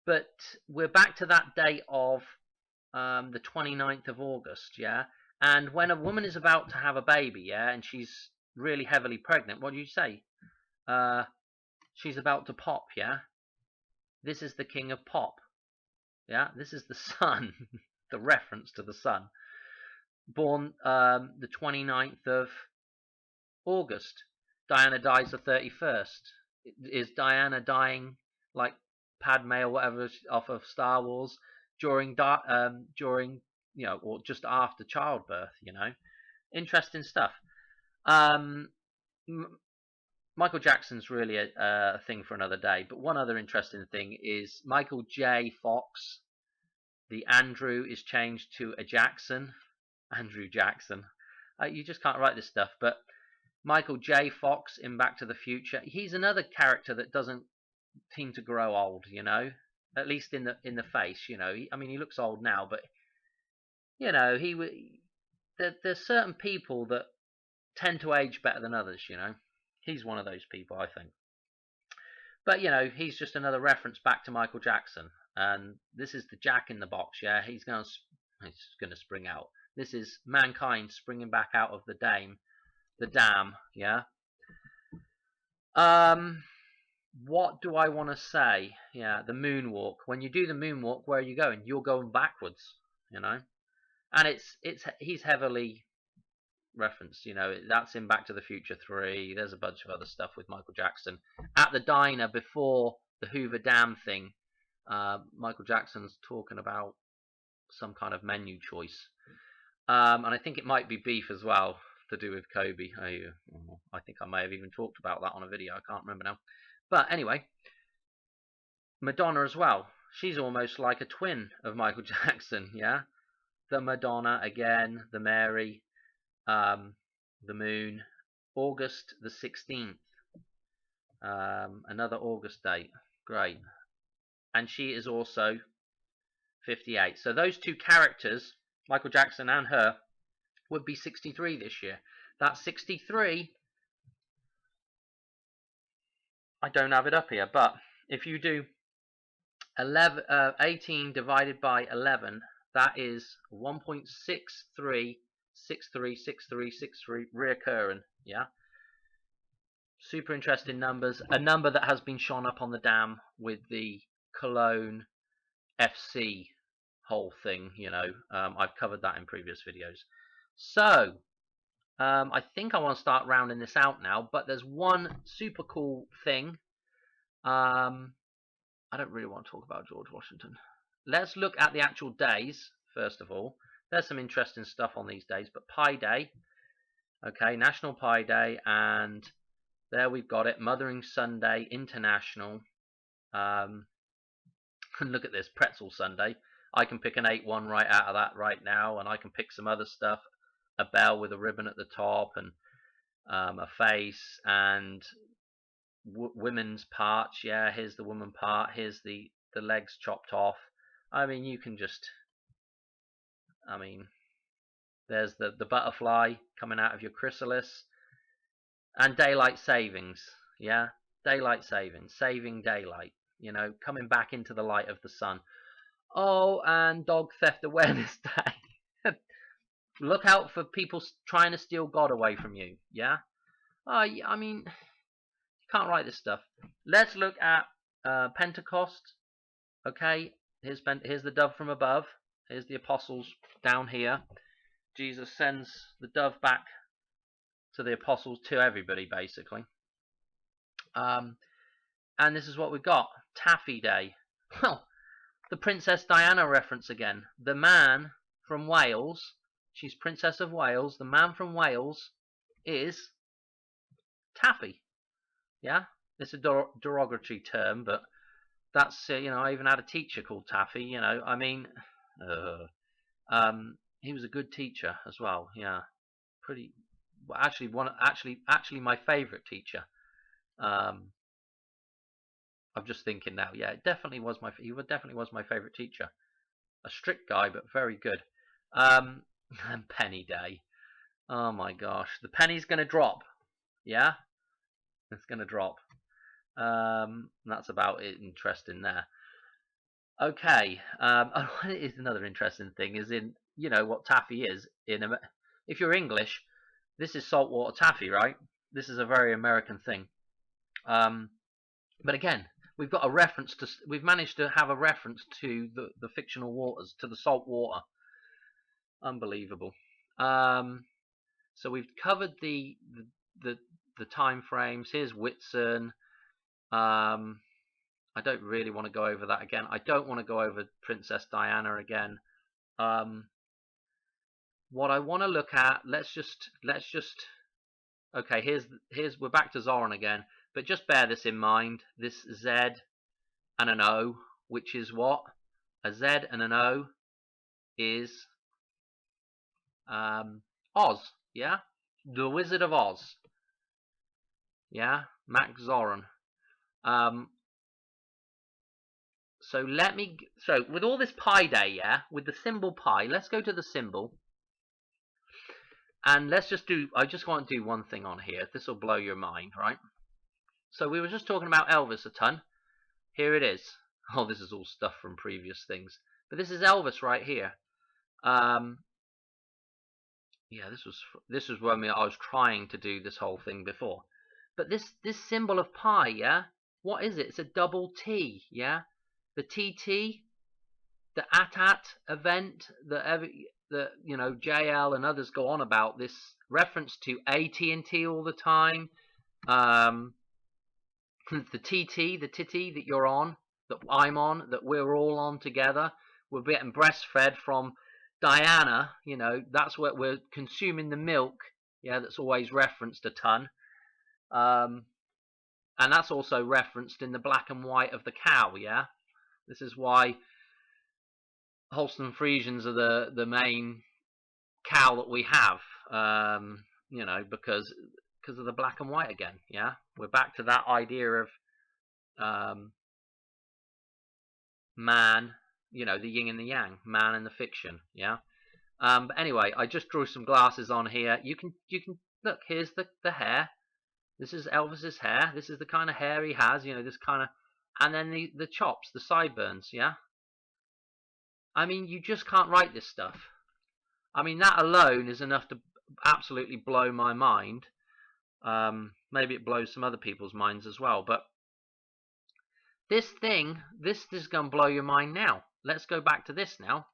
Speaker 1: But we're back to that date of the 29th of August, yeah? And when a woman is about to have a baby, yeah, and she's really heavily pregnant, what do you say? She's about to pop, yeah? This is the king of pop, yeah? This is the sun, the reference to the sun. Born the 29th of August. Diana dies the 31st. Is Diana dying like Padme or whatever off of Star Wars during or just after childbirth? You know, interesting stuff. Michael Jackson's really a thing for another day. But one other interesting thing is Michael J. Fox. The Andrew is changed to a Jackson. Andrew Jackson. You just can't write this stuff. But Michael J. Fox in Back to the Future. He's another character that doesn't seem to grow old, you know. At least in the face, you know. He looks old now, but you know, there's certain people that tend to age better than others, you know. He's one of those people, I think. But you know, he's just another reference back to Michael Jackson, and this is the Jack in the Box, yeah. He's going to spring out. This is mankind springing back out of the dam, yeah. What do I want to say? Yeah, the moonwalk. When you do the moonwalk, where are you going? You're going backwards, you know. And he's heavily referenced, you know. That's in Back to the Future 3. There's a bunch of other stuff with Michael Jackson at the diner before the Hoover Dam thing. Michael Jackson's talking about some kind of menu choice, and I think it might be beef as well, to do with Kobe. I think I may have even talked about that on a video. I can't remember now. But anyway, Madonna as well. She's almost like a twin of Michael Jackson, yeah? The Madonna again, the Mary, the moon. August the 16th. Another August date. Great. And she is also 58. So those two characters, Michael Jackson and her, would be 63 this year. That's 63. I don't have it up here, but if you do 18 divided by 11, that is 1.63 636363 reoccurring. Yeah, super interesting numbers. A number that has been shone up on the dam with the Cologne FC whole thing. I've covered that in previous videos. So I think I want to start rounding this out now, but there's one super cool thing. I don't really want to talk about George Washington. Let's look at the actual days, first of all. There's some interesting stuff on these days, but Pi Day, okay, National Pi Day, and there we've got it, Mothering Sunday, International. And look at this, Pretzel Sunday. I can pick an 8-1 right out of that right now, and I can pick some other stuff, a bell with a ribbon at the top, and a face, and women's parts. Yeah, here's the woman part, here's the legs chopped off. I mean, you can just, there's the butterfly coming out of your chrysalis, and daylight savings. Yeah, daylight savings, saving daylight, coming back into the light of the sun. Oh, and Dog Theft Awareness Day. Look out for people trying to steal God away from you. Yeah, you can't write this stuff. Let's look at Pentecost. Okay, here's the dove from above. Here's the apostles down here. Jesus sends the dove back to the apostles, to everybody basically. And this is what we've got. Taffy Day. Well, the Princess Diana reference again. The man from Wales, she's Princess of Wales, the man from Wales is Taffy. Yeah, it's a derogatory term, but that's, I even had a teacher called Taffy, he was a good teacher as well. Yeah, pretty, well, actually my favorite teacher. I'm just thinking now. Yeah, he definitely was my favorite teacher. A strict guy, but very good. And Penny Day. Oh my gosh, the penny's gonna drop. Yeah, it's gonna drop. That's about it. Interesting there. Okay. Is another interesting thing is in what taffy is if you're English, this is saltwater taffy, right? This is a very American thing. But again, we've managed to have a reference to the fictional waters, to the salt water. Unbelievable. So we've covered the time frames. Here's Whitsun. I don't really want to go over that again. I don't want to go over Princess Diana again. What I want to look at, let's just okay, here's we're back to Zoran again, but just bear this in mind. This Z and an O, which is what? A Z and an O is Oz, yeah? The Wizard of Oz. Yeah, Max Zoran. So with all this Pi Day, yeah, with the symbol pi, let's go to the symbol. And I just want to do one thing on here. This will blow your mind, right? So we were just talking about Elvis a ton. Here it is. Oh, this is all stuff from previous things. But this is Elvis right here. Yeah, this was when I was trying to do this whole thing before. But this symbol of pi, yeah? What is it? It's a double T, yeah? The TT, the AT-AT event, the JL and others go on about this reference to AT&T all the time. The TT, the titty that you're on, that I'm on, that we're all on together. We're getting breastfed from Diana, that's what we're consuming, the milk, yeah, that's always referenced a ton. And that's also referenced in the black and white of the cow, yeah? This is why Holstein Friesians are the main cow that we have, because of the black and white again, yeah? We're back to that idea of man, the yin and the yang, man and the fiction, yeah? But anyway, I just drew some glasses on here. You can look, here's the hair. This is Elvis's hair. This is the kind of hair he has, this kind of, and then the chops, the sideburns, yeah? I mean, you just can't write this stuff. I mean, that alone is enough to absolutely blow my mind. Maybe it blows some other people's minds as well. But this thing, this is going to blow your mind now. Let's go back to this now.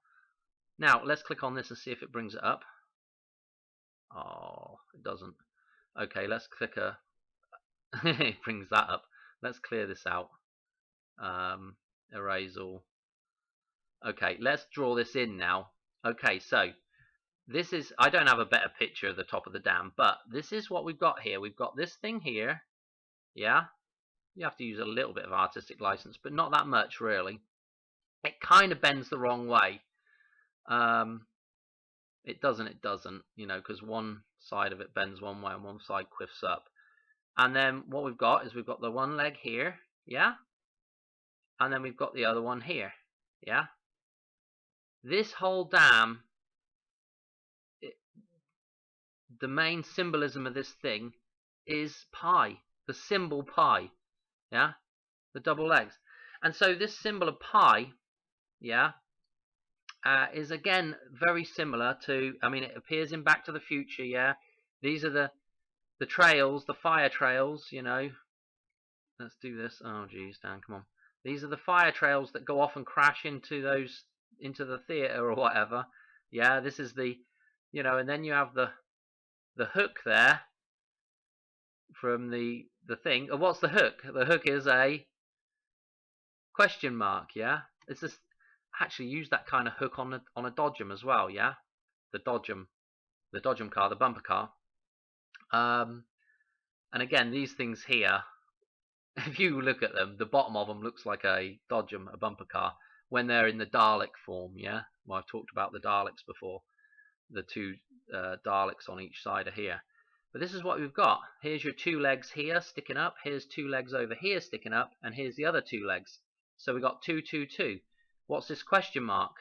Speaker 1: Now, let's click on this and see if it brings it up. Oh, it doesn't. Okay, let's click a... it brings that up. Let's clear this out. Erase all. Okay, let's draw this in now. Okay, so this is... I don't have a better picture of the top of the dam, but this is what we've got here. We've got this thing here. Yeah? You have to use a little bit of artistic license, but not that much, really. It kind of bends the wrong way. It doesn't, you know, because one side of it bends one way and one side quiffs up. And then what we've got is we've got the one leg here, yeah? And then we've got the other one here, yeah? This whole dam, the main symbolism of this thing is pi, the symbol pi, yeah? The double legs. And so this symbol of pi, yeah, is again very similar to, I mean, it appears in Back to the Future, yeah? These are the trails, the fire trails, you know. Let's do this. Oh, geez, Dan, come on. These are the fire trails that go off and crash into the theater or whatever. Yeah, this is the, you know, and then you have the hook there from the thing. And what's the hook? The hook is a question mark, yeah? It's this, actually use that kind of hook on a Dodgem as well, yeah? The Dodgem car, the bumper car. And again, these things here, if you look at them, the bottom of them looks like a Dodgem, a bumper car, when they're in the Dalek form, yeah? Well, I've talked about the Daleks before, the two Daleks on each side of here. But this is what we've got. Here's your two legs here sticking up, here's two legs over here sticking up, and here's the other two legs. So we've got 2, 2, 2. What's this question mark?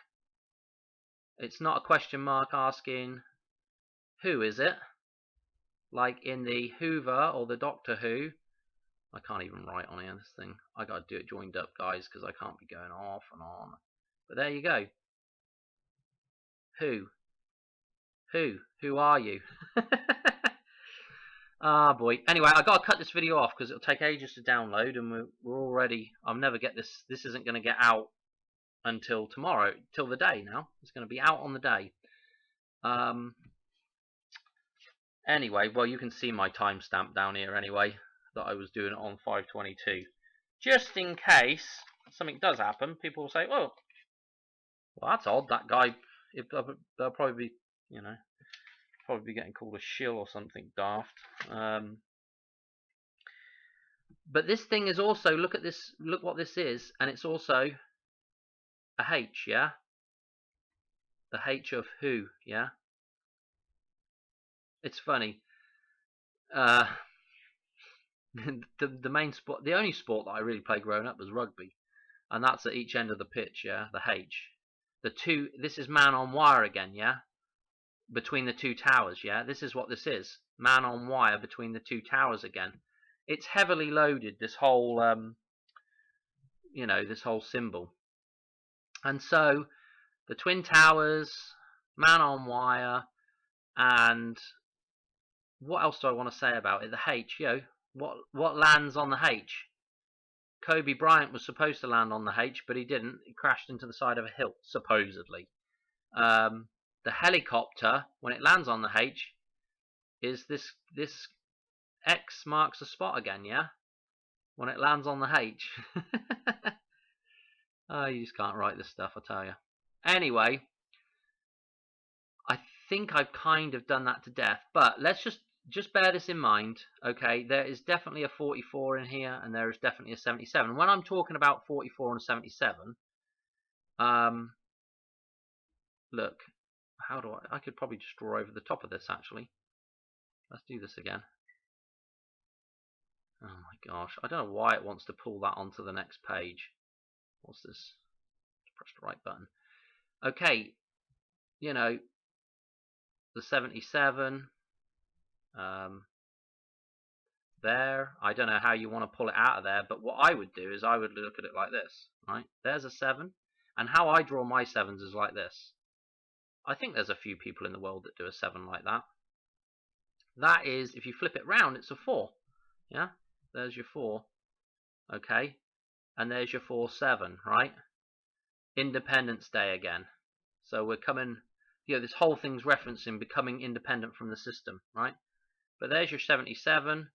Speaker 1: It's not a question mark asking who, is it? Like in the Hoover or the Doctor Who. I can't even write on here, this thing. I gotta do it joined up, guys, because I can't be going off and on. But there you go. Who? Who are you? Ah, boy. Anyway, I gotta cut this video off because it'll take ages to download, and we're already... I'll never get this... This isn't going to get out until tomorrow, till the day now. It's going to be out on the day. Anyway, well, you can see my timestamp down here anyway, that I was doing it on 5/22. Just in case something does happen, people will say, oh, well, that's odd, that guy, they'll probably be, you know, probably be getting called a shill or something daft. But this thing is also, look at this, look what this is, and it's also a H, yeah? The H of who, yeah? It's funny. The main sport, the only sport that I really played growing up was rugby, and that's at each end of the pitch, yeah? The H. The two, this is man on wire again, yeah? Between the two towers, yeah? This is what this is. Man on wire between the two towers again. It's heavily loaded, this whole, you know, this whole symbol. And so, the Twin Towers, man on wire, and what else do I want to say about it? The H, you know, what lands on the H? Kobe Bryant was supposed to land on the H, but he didn't. He crashed into the side of a hill, supposedly. The helicopter, when it lands on the H, is this X marks the spot again, yeah? When it lands on the H. Oh, you just can't write this stuff, I tell you. Anyway, I think I've kind of done that to death, but let's just bear this in mind, okay? There is definitely a 44 in here, and there is definitely a 77. When I'm talking about 44 and 77, look, how do I could probably just draw over the top of this, actually. Let's do this again. Oh my gosh, I don't know why it wants to pull that onto the next page. What's this? Press the right button. Okay, you know, the 77, there. I don't know how you want to pull it out of there, but what I would do is I would look at it like this, right? There's a 7, and how I draw my 7s is like this. I think there's a few people in the world that do a 7 like that. That is, if you flip it round, it's a 4. Yeah, there's your 4. Okay, and there's your 4-7, right? Independence Day again. So we're coming, this whole thing's referencing becoming independent from the system, right? But there's your 77,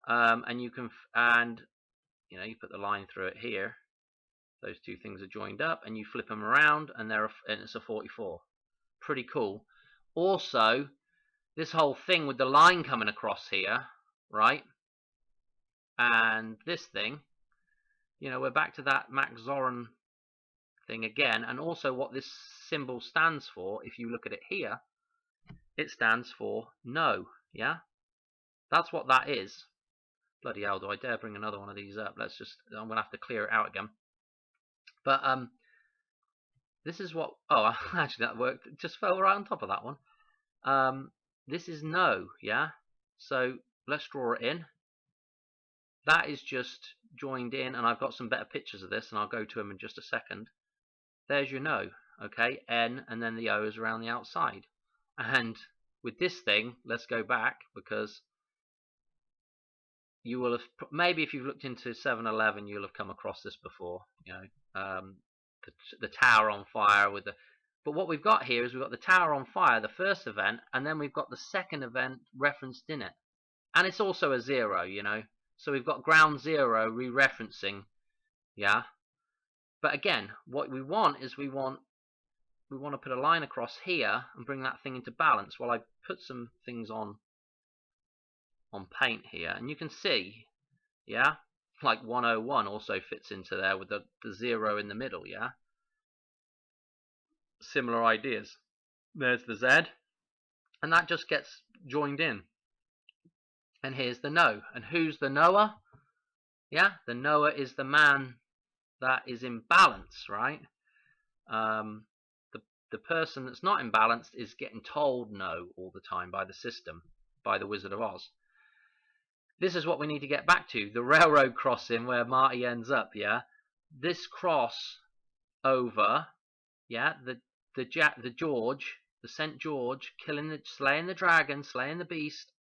Speaker 1: and you can, you put the line through it here. Those two things are joined up, and you flip them around, and it's a 44. Pretty cool. Also, this whole thing with the line coming across here, right? And this thing, we're back to that Max Zorin thing again, and also what this symbol stands for. If you look at it here, it stands for no. Yeah, that's what that is. Bloody hell, do I dare bring another one of these up? I'm gonna have to clear it out again. But this is what, actually that worked. It just fell right on top of that one. This is no. Yeah, so let's draw it in. That is just joined in, and I've got some better pictures of this, and I'll go to them in just a second. There's your no, okay, N, and then the O is around the outside. And with this thing, let's go back, because you will have, maybe if you've looked into 7-Eleven, you'll have come across this before, the tower on fire with the, but what we've got here is we've got the tower on fire, the first event, and then we've got the second event referenced in it. And it's also a 0, so we've got ground 0 re-referencing, yeah. But again, what we want is we want to put a line across here and bring that thing into balance. Well, I put some things on paint here, and you can see, yeah, like 101 also fits into there with the 0 in the middle, yeah. Similar ideas. There's the Z, and that just gets joined in. And here's the no. And who's the knower? Yeah, the knower is the man that is in balance, right? The person that's not in balance is getting told no all the time by the system, by the Wizard of Oz. This is what we need to get back to. The railroad crossing where Marty ends up, yeah? This cross over, yeah, the George, the St. George, slaying the dragon, slaying the beast,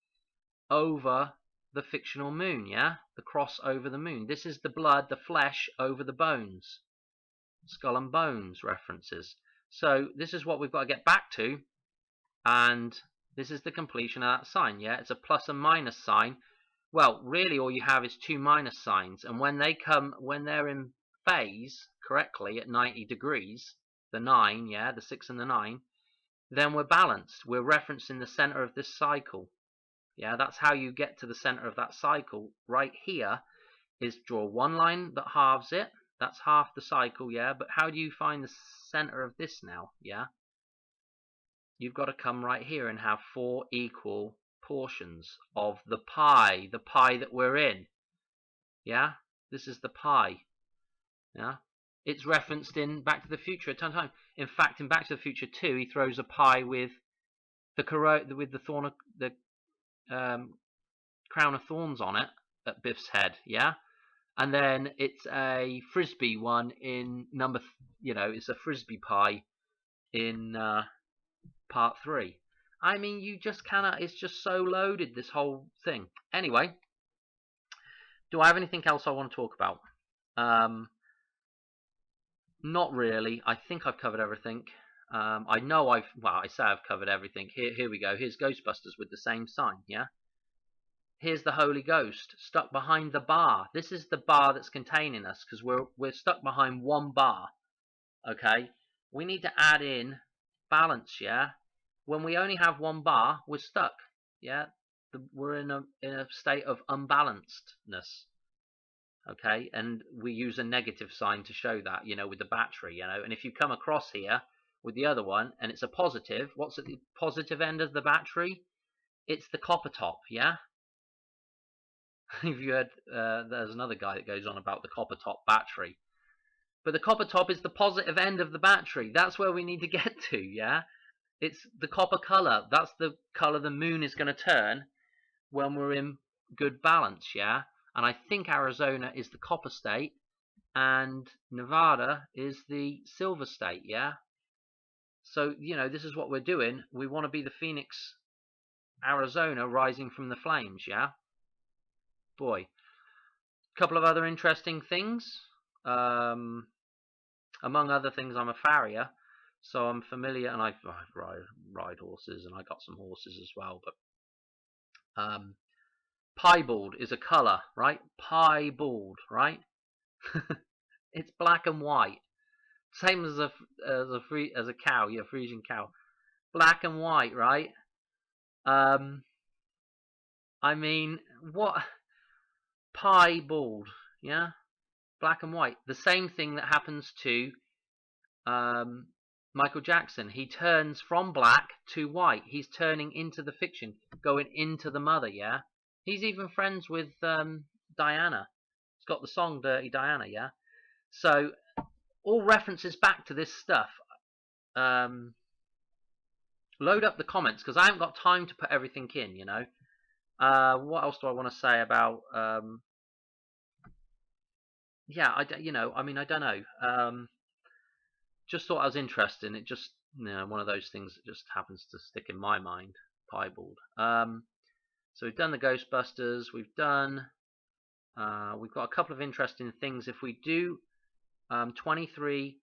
Speaker 1: over the fictional moon, yeah? The cross over the moon. This is the blood, the flesh over the bones. Skull and bones references. So this is what we've got to get back to, and this is the completion of that sign, yeah? It's a plus and minus sign. Well, really all you have is 2 minus signs, and when they're in phase correctly at 90 degrees, the 9, yeah, the 6 and the 9, then we're balanced. We're referencing the center of this cycle. Yeah, that's how you get to the center of that cycle. Right here is draw one line that halves it. That's half the cycle, yeah. But how do you find the center of this now, yeah? You've got to come right here and have 4 equal portions of the pie that we're in. Yeah, this is the pie. Yeah, it's referenced in Back to the Future a ton of times. In fact, in Back to the Future 2, he throws a pie with the crown of thorns on it at Biff's head. Yeah. And then it's a frisbee one in it's a frisbee pie in part 3. I mean, you just cannot, it's just so loaded, this whole thing. Anyway, do I have anything else I want to talk about? Not really. I think I've covered everything. I know I say I've covered everything. Here we go. Here's Ghostbusters with the same sign, yeah? Here's the Holy Ghost stuck behind the bar. This is the bar that's containing us, because we're stuck behind one bar. Okay, we need to add in balance. Yeah, when we only have one bar, we're stuck. Yeah, we're in a state of unbalancedness. Okay, and we use a negative sign to show that, with the battery, and if you come across here with the other one and it's a positive, what's at the positive end of the battery? It's the copper top. Yeah. If you heard, there's another guy that goes on about the copper top battery, but the copper top is the positive end of the battery. That's where we need to get to, yeah? It's the copper color. That's the color the moon is going to turn when we're in good balance, yeah? And I think Arizona is the copper state and Nevada is the silver state, yeah? So, you know, this is what we're doing. We want to be the Phoenix, Arizona, rising from the flames, yeah? Boy. A couple of other interesting things. Among other things, I'm a farrier, so I'm familiar, and I ride horses, and I got some horses as well. But piebald is a colour, right? Piebald, right? It's black and white, same as a cow, yeah, Frisian cow, black and white, right? Um, I mean, what piebald, yeah, black and white. The same thing that happens to um, Michael Jackson. He turns from black to white. He's turning into the fiction, going into the mother, yeah? He's even friends with Diana. He's got the song Dirty Diana, yeah? So, all references back to this stuff. Load up the comments, because I haven't got time to put everything in, you know? What else do I want to say about... yeah, I don't know. Just thought I was interested. It just, you know, one of those things that just happens to stick in my mind. Piebald. So we've done the Ghostbusters. We've got a couple of interesting things. If we do 23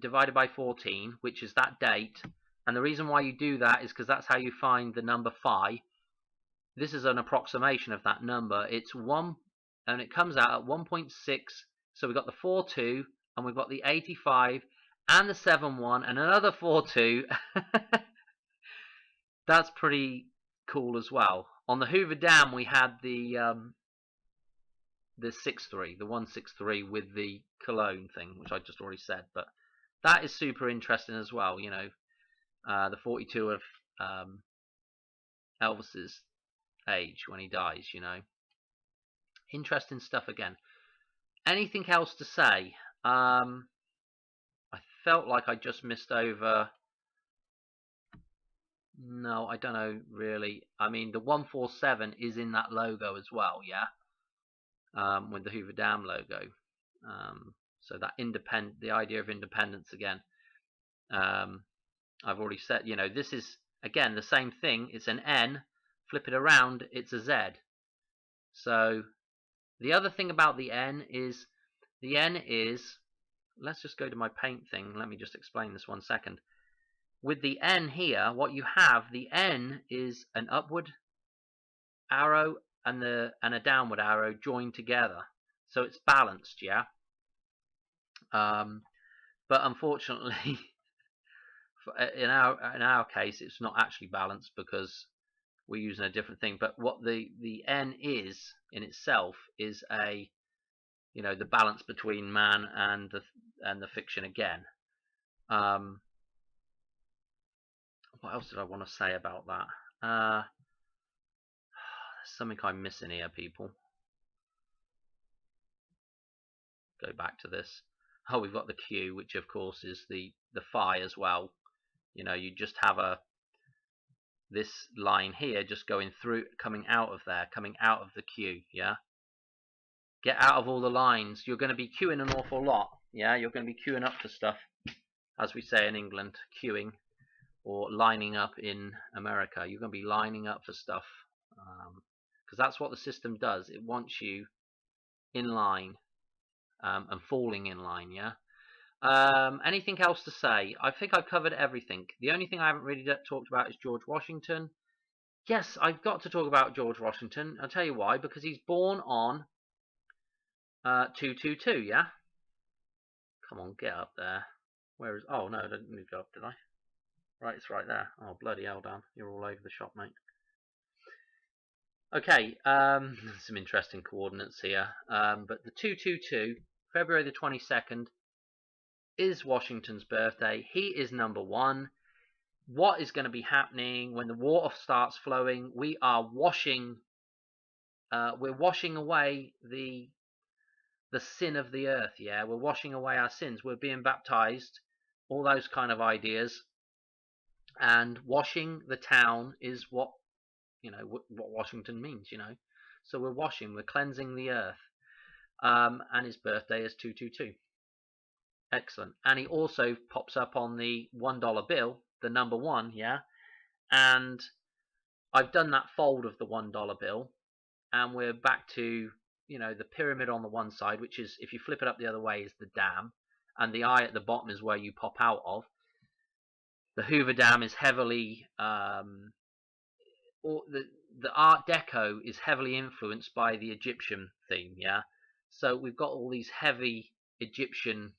Speaker 1: divided by 14, which is that date, and the reason why you do that is because that's how you find the number 5. This is an approximation of that number. It's 1, and it comes out at 1.6. So we've got the 4-2, and we've got the 85, and the 7-1, and another 4-2. That's pretty cool as well. On the Hoover Dam, we had the 6-3, the 163 with the Cologne thing, which I just already said. But that is super interesting as well. You know, the 42 of Elvis's age when he dies. You know, interesting stuff again. Anything else to say? I felt like I just missed over. No, I don't know really. I mean, the 147 is in that logo as well, yeah, with the Hoover Dam logo. So that the idea of independence again. I've already said, you know, this is again the same thing. It's an N. Flip it around, it's a Z. So the other thing about the N is, let's just go to my paint thing. Let me just explain this 1 second. With the N here, what you have, the N is an upward arrow and a downward arrow joined together, so it's balanced, yeah. But unfortunately, in our case, it's not actually balanced because we're using a different thing. But what the N is in itself is the balance between man and the fiction again. What else did I want to say about that? There's something I'm missing here, people. Go back to this. Oh, we've got the Q, which of course is the phi as well. You know, you just have this line here just going through, coming out of there, coming out of the Q, yeah? Get out of all the lines. You're going to be queuing an awful lot, yeah? You're going to be queuing up for stuff, as we say in England, queuing, or lining up in America. You're going to be lining up for stuff, because that's what the system does. It wants you in line and falling in line, yeah? Anything else to say? I think I've covered everything. The only thing I haven't really talked about is George Washington. Yes, I've got to talk about George Washington. I'll tell you why. Because he's born on 222, yeah? Come on, get up there. Where is... Oh, no, I didn't move up, did I? Right, it's right there. Oh, bloody hell, Dan. You're all over the shop, mate. Okay, some interesting coordinates here. But the 222, February the 22nd, is Washington's birthday. He is number 1. What is going to be happening when the water starts flowing? We are washing away the sin of the earth, yeah? We're washing away our sins. We're being baptized, all those kind of ideas. And washing the town is what Washington means, you know. So we're cleansing the earth. And his birthday is 222. Excellent. And he also pops up on the $1 bill, the number 1, yeah? And I've done that fold of the $1 bill, and we're back to, the pyramid on the one side, which is, if you flip it up the other way, is the dam, and the eye at the bottom is where you pop out of. The Hoover Dam is heavily, or the Art Deco is heavily influenced by the Egyptian theme, yeah? So we've got all these heavy Egyptian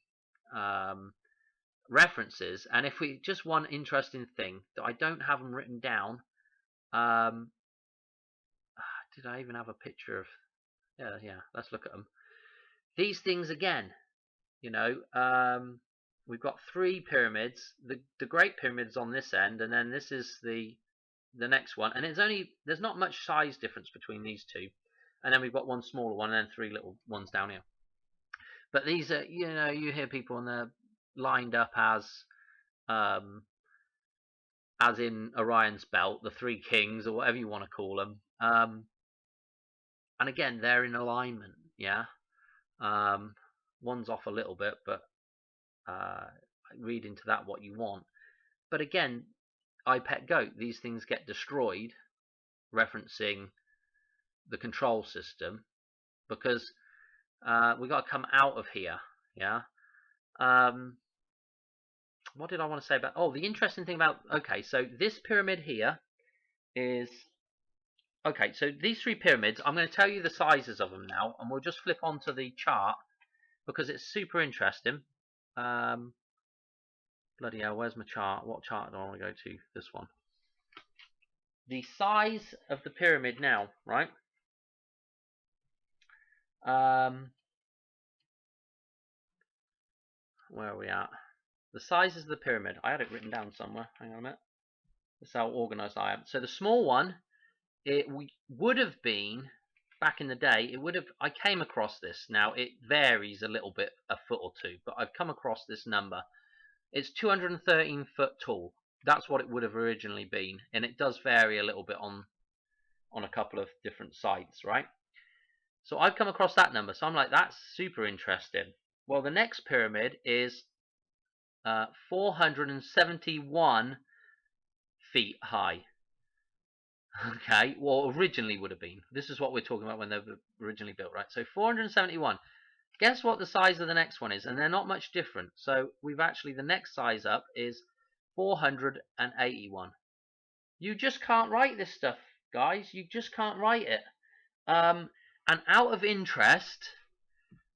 Speaker 1: references, and if we just one interesting thing that I don't have them written down, did I even have a picture of? Yeah, let's look at them. These things again, we've got 3 pyramids. The Great Pyramid's on this end, and then this is the next one, and there's not much size difference between these 2, and then we've got one smaller one, and then 3 little ones down here. But these are, you hear people and they're lined up as in Orion's belt, the 3 kings, or whatever you want to call them. And again, they're in alignment, yeah. One's off a little bit, but read into that what you want. But again, I Pet Goat, these things get destroyed, referencing the control system, because we got to come out of here, yeah. What did I want to say about? Oh, the interesting thing about, okay, so this pyramid here is, okay, so these 3 pyramids, I'm going to tell you the sizes of them now, and we'll just flip onto the chart because it's super interesting. Bloody hell, where's my chart? What chart do I want to go to? This one. The size of the pyramid now, right? Where are we at? The sizes of the pyramid. I had it written down somewhere. Hang on a minute. That's how organized I am. So the small one, it would have been, back in the day, I came across this. Now, it varies a little bit, a foot or 2, but I've come across this number. It's 213 foot tall. That's what it would have originally been, and it does vary a little bit on a couple of different sites, right? So I've come across that number, so I'm like, that's super interesting. Well, the next pyramid is 471 feet high. Okay, well, originally would have been. This is what we're talking about when they were originally built, right? So 471. Guess what the size of the next one is? And they're not much different. So we've actually, the next size up is 481. You just can't write this stuff, guys. You just can't write it. And out of interest,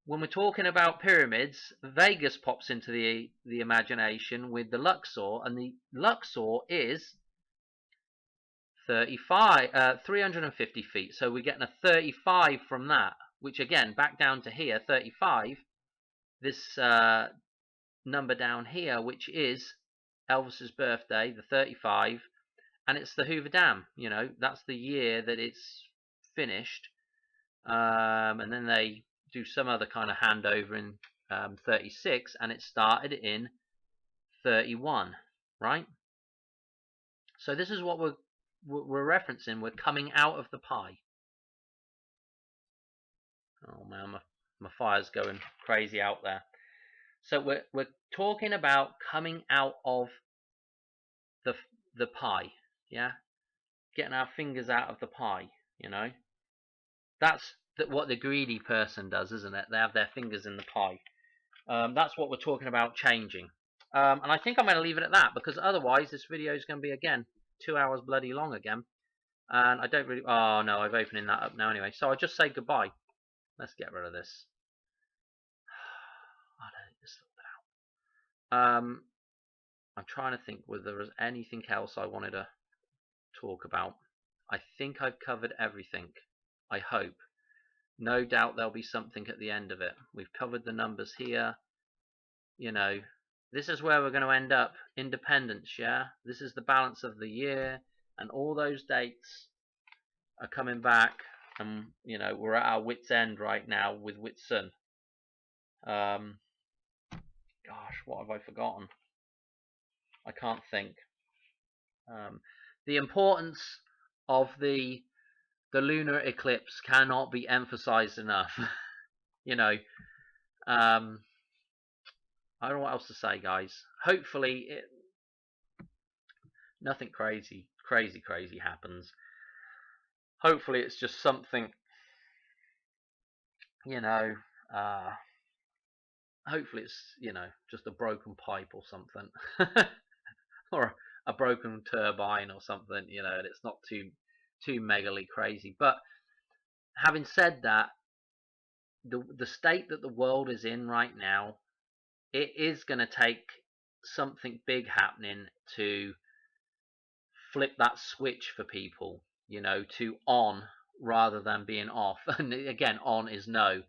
Speaker 1: when we're talking about pyramids, Vegas pops into the imagination with the Luxor, and the Luxor is 350 feet. So we're getting a 35 from that, which again, back down to here, 35. This number down here, which is Elvis's birthday, the 35, and it's the Hoover Dam. That's the year that it's finished, and then they do some other kind of handover in 36, and it started in 31, right? So this is what we're referencing. We're coming out of the pie. Oh man, my fire's going crazy out there. So we're talking about coming out of the pie, yeah, getting our fingers out of the pie. That's what the greedy person does, isn't it? They have their fingers in the pie. That's what we're talking about changing. And I think I'm going to leave it at that, because otherwise this video is going to be, again, 2 hours bloody long again. And I don't really... Oh, no, I've opened that up now anyway. So I'll just say goodbye. Let's get rid of this. I don't think this little out. I'm trying to think whether there was anything else I wanted to talk about. I think I've covered everything. I hope. No doubt there'll be something at the end of it. We've covered the numbers here. This is where we're going to end up. Independence, yeah? This is the balance of the year, and all those dates are coming back, and, we're at our wit's end right now with Whitsun. Gosh, what have I forgotten? I can't think. The importance of the lunar eclipse cannot be emphasized enough. I don't know what else to say, guys. Hopefully, nothing crazy happens. Hopefully, it's just something, you know. Uh, Hopefully, it's just a broken pipe or something, or a broken turbine or something. And it's not too megally crazy. But having said that, the state that the world is in right now, it is going to take something big happening to flip that switch for people, to on rather than being off. And again, on is no.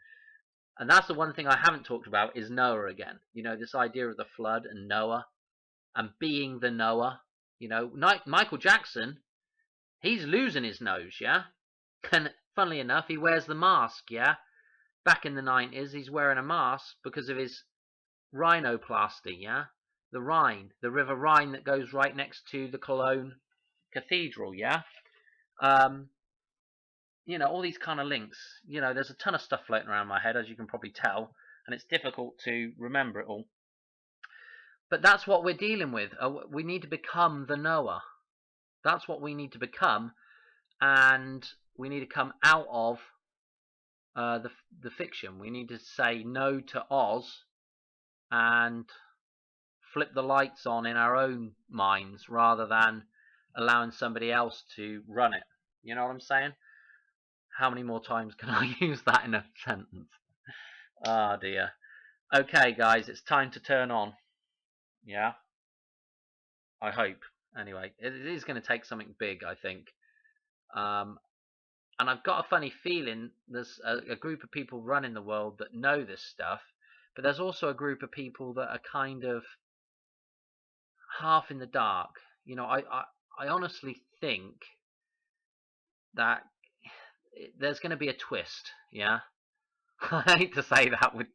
Speaker 1: And that's the one thing I haven't talked about is Noah again. This idea of the flood and Noah and being the Noah. Michael Jackson, he's losing his nose, yeah? And funnily enough, he wears the mask, yeah? Back in the 90s, he's wearing a mask because of his rhinoplasty, yeah? The Rhine, the River Rhine that goes right next to the Cologne Cathedral, yeah? All these kind of links. There's a ton of stuff floating around my head, as you can probably tell, and it's difficult to remember it all. But that's what we're dealing with. We need to become the Noah. That's what we need to become, and we need to come out of the fiction. We need to say no to Oz and flip the lights on in our own minds rather than allowing somebody else to run it. You know what I'm saying? How many more times can I use that in a sentence? Oh dear. Okay, guys, it's time to turn on. Yeah? I hope. Anyway, it is going to take something big, I think. And I've got a funny feeling there's a group of people running the world that know this stuff, but there's also a group of people that are kind of half in the dark. I honestly think that there's going to be a twist. Yeah, I hate to say that with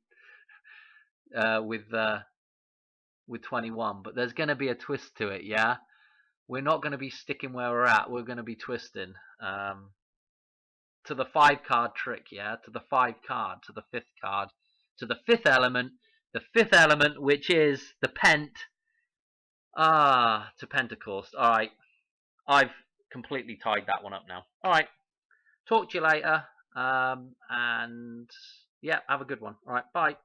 Speaker 1: 21, but there's going to be a twist to it. Yeah, we're not going to be sticking where we're at. We're going to be twisting to the 5 card trick. Yeah, to the 5 card, to the 5th card, to the 5th element. The 5th element, which is the Pent. To Pentecost. All right, I've completely tied that one up now. All right. Talk to you later. And yeah, have a good one. All right. Bye.